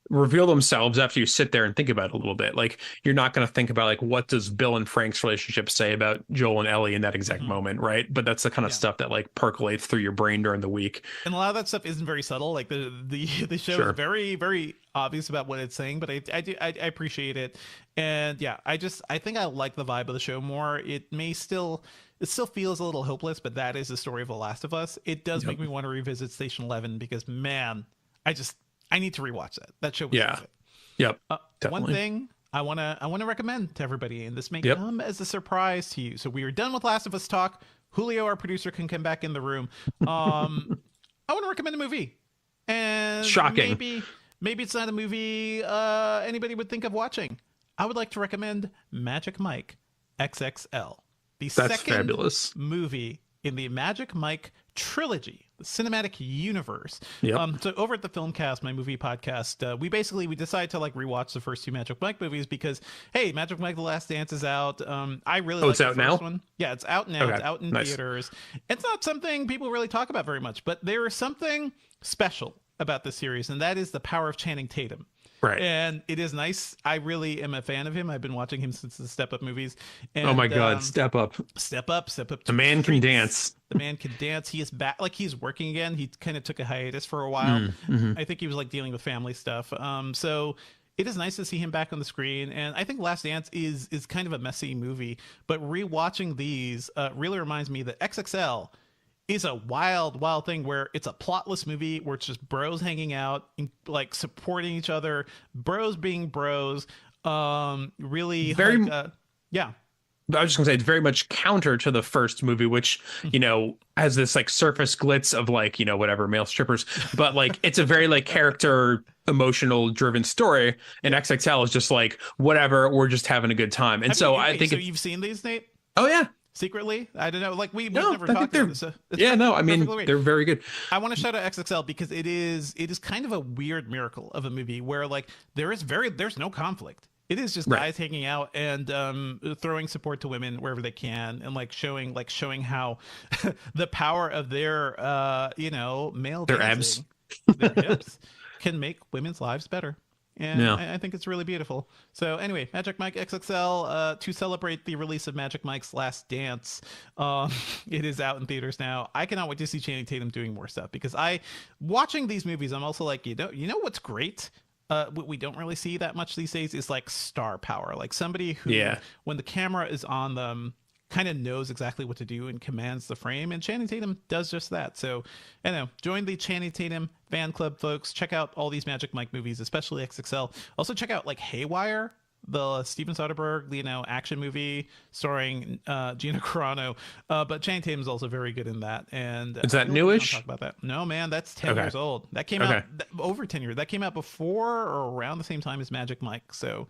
reveal themselves after you sit there and think about it a little bit. Like, you're not going to think about like, what does Bill and Frank's relationship say about Joel and Ellie in that exact moment, right? But that's the kind of stuff that like percolates through your brain during the week. And a lot of that stuff isn't very subtle. Like the show is very, very obvious about what it's saying, but I appreciate it. And I think I like the vibe of the show more. It still feels a little hopeless, but that is the story of The Last of Us. It does make me want to revisit Station 11, because man, I need to rewatch that. That show was good. Yep. One thing I want to recommend to everybody, and this may come as a surprise to you. So we are done with Last of Us talk. Julio, our producer, can come back in the room. I want to recommend a movie. And shocking. Maybe it's not a movie anybody would think of watching. I would like to recommend Magic Mike XXL. That's second fabulous movie in the Magic Mike trilogy, the cinematic universe. So over at the Filmcast, my movie podcast, we decided to like rewatch the first 2 Magic Mike movies because, hey, Magic Mike: The Last Dance is out. I really like it's out now. One. Yeah, it's out now. Okay. It's out in theaters. It's not something people really talk about very much, but there is something special about this series, and that is the power of Channing Tatum. Right. And it is nice. I really am a fan of him. I've been watching him since the Step Up movies. And, oh my God, Step Up. Step Up. The man can dance. The man can dance. He is back. Like, he's working again. He kind of took a hiatus for a while. I think he was like dealing with family stuff. So it is nice to see him back on the screen. And I think Last Dance is kind of a messy movie, but rewatching these really reminds me that XXL is a wild thing where it's a plotless movie where it's just bros hanging out and like supporting each other, bros being bros. Really very like, I was just gonna say, it's very much counter to the first movie, which has this like surface glitz of like whatever male strippers, but like it's a very like character emotional driven story, and XXL is just like whatever, we're just having a good time. And I think you've seen these, Nate? Oh yeah. Secretly, I don't know. Like we've No, never I talked think about this. I mean they're very good. I want to shout out XXL because it is kind of a weird miracle of a movie where like there's no conflict. It is just guys hanging out and throwing support to women wherever they can, and like showing how the power of their male their dancing, their hips can make women's lives better. And I think it's really beautiful. So anyway, Magic Mike XXL, to celebrate the release of Magic Mike's Last Dance, it is out in theaters now. I cannot wait to see Channing Tatum doing more stuff, because watching these movies, I'm also like, you know what's great? What we don't really see that much these days is like star power, like somebody who, when the camera is on them, kind of knows exactly what to do and commands the frame, and Channing Tatum does just that. So, join the Channing Tatum fan club, folks. Check out all these Magic Mike movies, especially XXL. Also, check out like Haywire, the Steven Soderbergh, action movie starring Gina Carano. But Channing Tatum is also very good in that. And is that newish? Talk about that. No, man, that's 10 years old. That came out over 10 years. That came out before or around the same time as Magic Mike. So.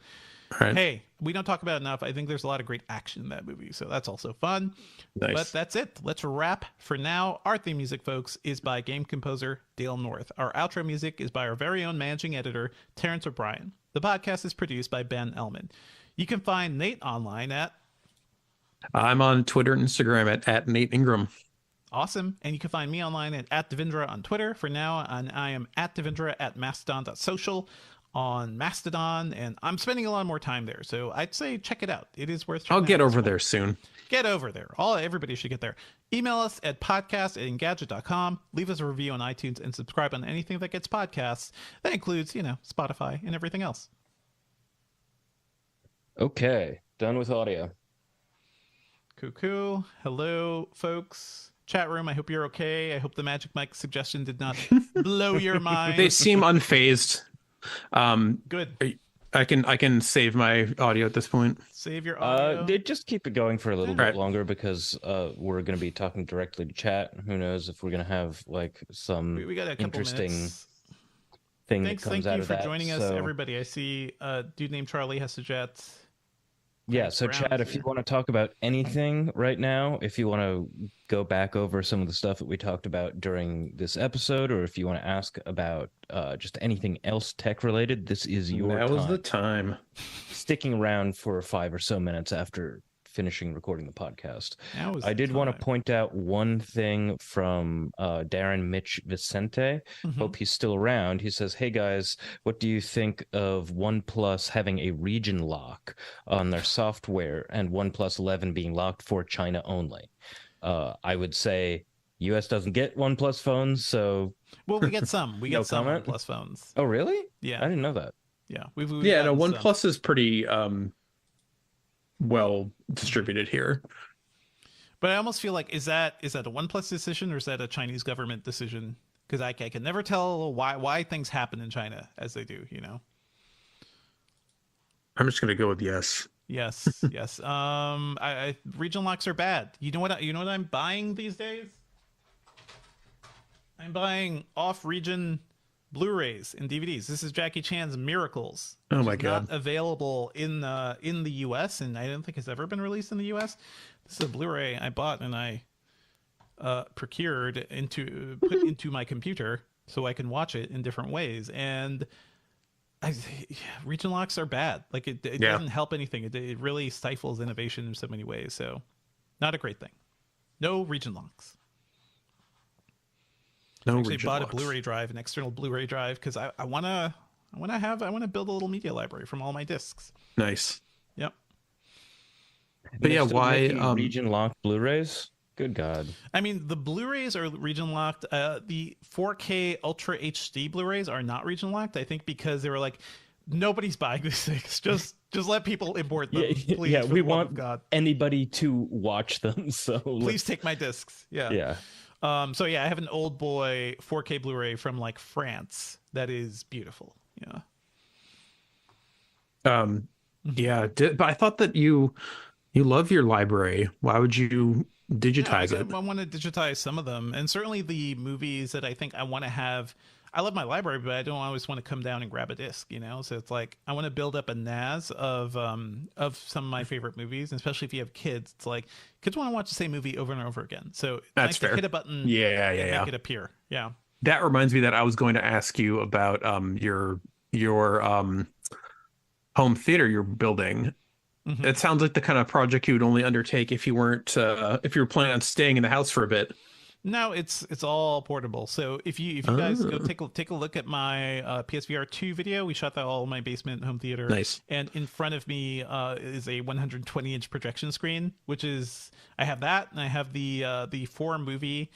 Right. Hey, we don't talk about it enough. I think there's a lot of great action in that movie, so that's also fun. Nice. But that's it. Let's wrap for now. Our theme music, folks, is by game composer Dale North. Our outro music is by our very own managing editor, Terrence O'Brien. The podcast is produced by Ben Ellman. You can find Nate online at... I'm on Twitter and Instagram at Nate Ingram. Awesome. And you can find me online at Devindra on Twitter for now, and I am at Devindra at mastodon.social. On Mastodon, and I'm spending a lot more time there, so I'd say check it out. It is worth checking out. I'll get over there soon. Get over there. Everybody should get there. Email us at podcast@engadget.com. Leave us a review on iTunes and subscribe on anything that gets podcasts. That includes, Spotify and everything else. Okay, done with audio. Cool. Hello, folks. Chat room, I hope you're okay. I hope the Magic Mike suggestion did not blow your mind. They seem unfazed. Good. I can save my audio at this point. Save your audio. Just keep it going for a little bit longer, because we're going to be talking directly to chat. Who knows if we're going to have like some we got a couple interesting minutes. thing that comes out of that. Thank you for joining us, everybody. I see a dude named Charlie has to jet. Yeah, so Chad, if you want to talk about anything right now, if you want to go back over some of the stuff that we talked about during this episode, or if you want to ask about just anything else tech related, this is your time. That was the time. Sticking around for 5 or so minutes after finishing recording the podcast. I did want to point out one thing from Darren Mitch Vicente. Hope he's still around. He says, hey guys, what do you think of OnePlus having a region lock on their software and OnePlus 11 being locked for China only? I would say US doesn't get OnePlus phones, so... Well, we get some. We get some OnePlus phones. Oh, really? Yeah. I didn't know that. Yeah. OnePlus is pretty... well distributed here, but I almost feel like is that a OnePlus decision, or is that a Chinese government decision? Because I can never tell why things happen in China as they do. I'm just gonna go with yes. Yes. I region locks are bad. You know what I'm buying these days? I'm buying off-region Blu-rays and DVDs. This is Jackie Chan's Miracles. Oh my god! Not available in the U.S. and I don't think it's ever been released in the U.S. This is a Blu-ray I bought and I put into my computer so I can watch it in different ways. And region locks are bad. Like it doesn't help anything. It really stifles innovation in so many ways. So not a great thing. No region locks. I actually bought a Blu-ray drive, an external Blu-ray drive, because I want to build a little media library from all my discs. Nice. Yep. But yeah, why region locked Blu-rays? Good God. I mean, the Blu-rays are region locked. The 4K Ultra HD Blu-rays are not region locked. I think because they were like, nobody's buying these things. Just let people import them. Please, yeah, we want anybody to watch them. So please take my discs. Yeah. Yeah. So yeah, I have an old boy 4K Blu-ray from like France that is beautiful. Yeah. But I thought that you love your library. Why would you digitize it? I want to digitize some of them, and certainly the movies that I think I want to have. I love my library, but I don't always want to come down and grab a disc, So it's like I want to build up a NAS of some of my favorite movies, and especially if you have kids. It's like kids want to watch the same movie over and over again. So it's That's nice fair. to hit a button, make it appear. Yeah. That reminds me that I was going to ask you about your home theater you're building. Mm-hmm. It sounds like the kind of project you would only undertake if you weren't if you were planning on staying in the house for a bit. No, it's all portable. So if you guys go take a look at my PSVR2 video, we shot that all in my basement home theater. Nice. And in front of me is a 120-inch projection screen, which is I have that, and I have the 4-movie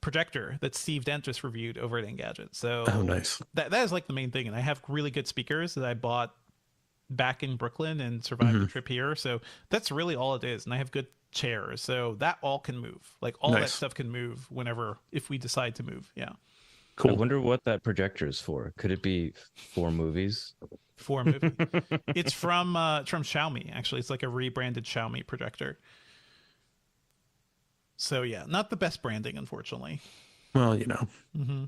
projector that Steve Dent just reviewed over at Engadget. So nice. That is like the main thing, and I have really good speakers that I bought back in Brooklyn and survived the trip here. So that's really all it is, and I have good chairs, so that all can move. Like all that stuff can move if we decide to move. Yeah. Cool. I wonder what that projector is for. Could it be 4 movies? 4 movies. It's from Xiaomi. Actually, it's like a rebranded Xiaomi projector. So yeah, not the best branding, unfortunately. Well, Mm-hmm.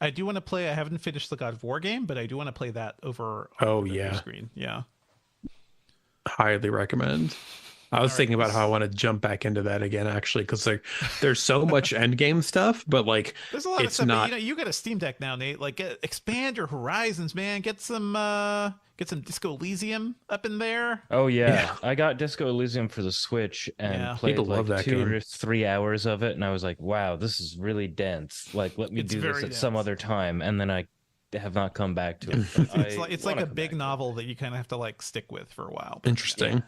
I do want to play. I haven't finished the God of War game, but I do want to play that over. Screen. Yeah. Highly recommend. I was thinking about how I want to jump back into that again, actually, because there's so much endgame stuff, but like there's a lot of stuff. But, you got a Steam Deck now, Nate. Like, expand your horizons, man. Get some Disco Elysium up in there. Oh yeah. I got Disco Elysium for the Switch and played like 2 or 3 hours of it, and I was like, wow, this is really dense. Like, let me do this at some other time, and then I have not come back to it. It's like a big novel that you kind of have to like stick with for a while. Interesting. Yeah.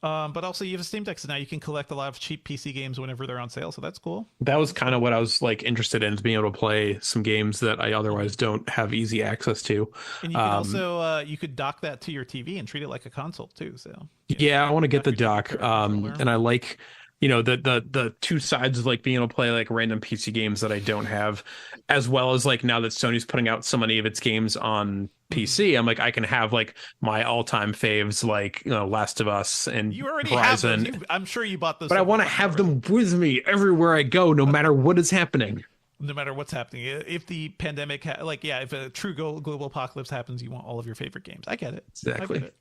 But also you have a Steam Deck, so now you can collect a lot of cheap PC games whenever they're on sale, so that's cool. That was kind of what I was like interested in, is being able to play some games that I otherwise don't have easy access to. And you can also you could dock that to your TV and treat it like a console too. So I want to get the dock, and I like the 2 sides of like being able to play like random PC games that I don't have, as well as like now that Sony's putting out so many of its games on PC, I'm like, I can have like my all-time faves, like Last of Us and you already Horizon. Have those. I'm sure you bought those, but I want to have them with me everywhere I go, no matter what is happening. No matter what's happening, if the pandemic, if a true global apocalypse happens, you want all of your favorite games. I get it. Exactly. I get it.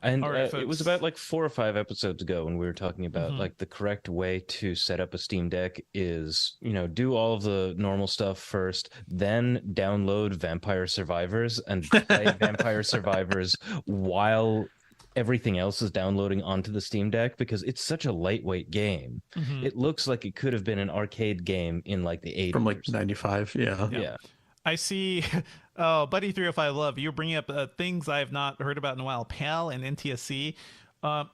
And it was about like 4 or 5 episodes ago when we were talking about like the correct way to set up a Steam Deck is, do all of the normal stuff first, then download Vampire Survivors and play Vampire Survivors while everything else is downloading onto the Steam Deck, because it's such a lightweight game. It looks like it could have been an arcade game in like the 80s. From like 95, yeah. I see. Oh, Buddy 305 Love, you're bringing up things I have not heard about in a while. PAL and NTSC.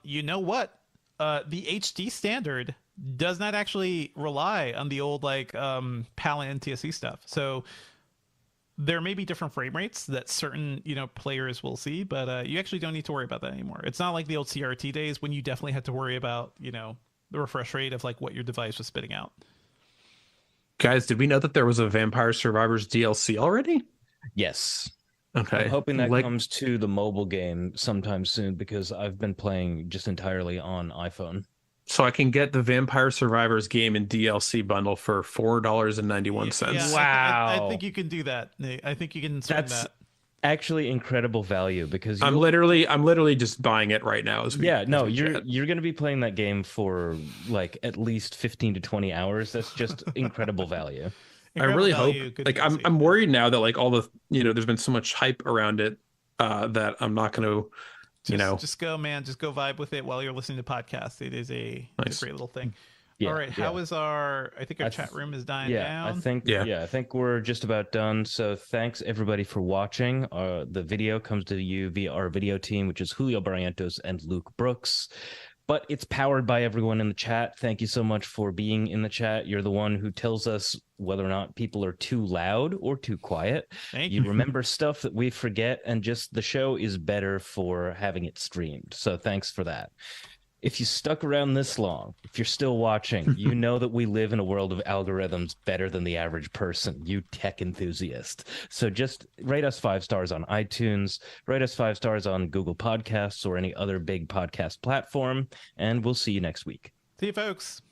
You know what? The HD standard does not actually rely on the old PAL and NTSC stuff. So there may be different frame rates that certain players will see, but you actually don't need to worry about that anymore. It's not like the old CRT days when you definitely had to worry about the refresh rate of like what your device was spitting out. Guys, did we know that there was a Vampire Survivors DLC already? Yes. Okay. I'm hoping that comes to the mobile game sometime soon, because I've been playing just entirely on iPhone. So I can get the Vampire Survivors game and DLC bundle for $4.91. Yeah, wow. I think you can do that, Nate. I think you can swing that. Actually incredible value, because I'm literally just buying it right now. You're going to be playing that game for like at least 15 to 20 hours. That's just incredible value. I really hope, like, I'm worried now that like all the, there's been so much hype around it that I'm not going to, just go, man, just go vibe with it while you're listening to podcasts. It is a great little thing. Yeah, all right. How is I think our chat room is dying down. I think we're just about done. So thanks everybody for watching. The video comes to you via our video team, which is Julio Barrientos and Luke Brooks. But it's powered by everyone in the chat. Thank you so much for being in the chat. You're the one who tells us whether or not people are too loud or too quiet. Thank you. Remember stuff that we forget, and just the show is better for having it streamed. So thanks for that. If you stuck around this long, if you're still watching, you know that we live in a world of algorithms better than the average person, you tech enthusiast. So just rate us 5 stars on iTunes, rate us 5 stars on Google Podcasts or any other big podcast platform, and we'll see you next week. See you, folks.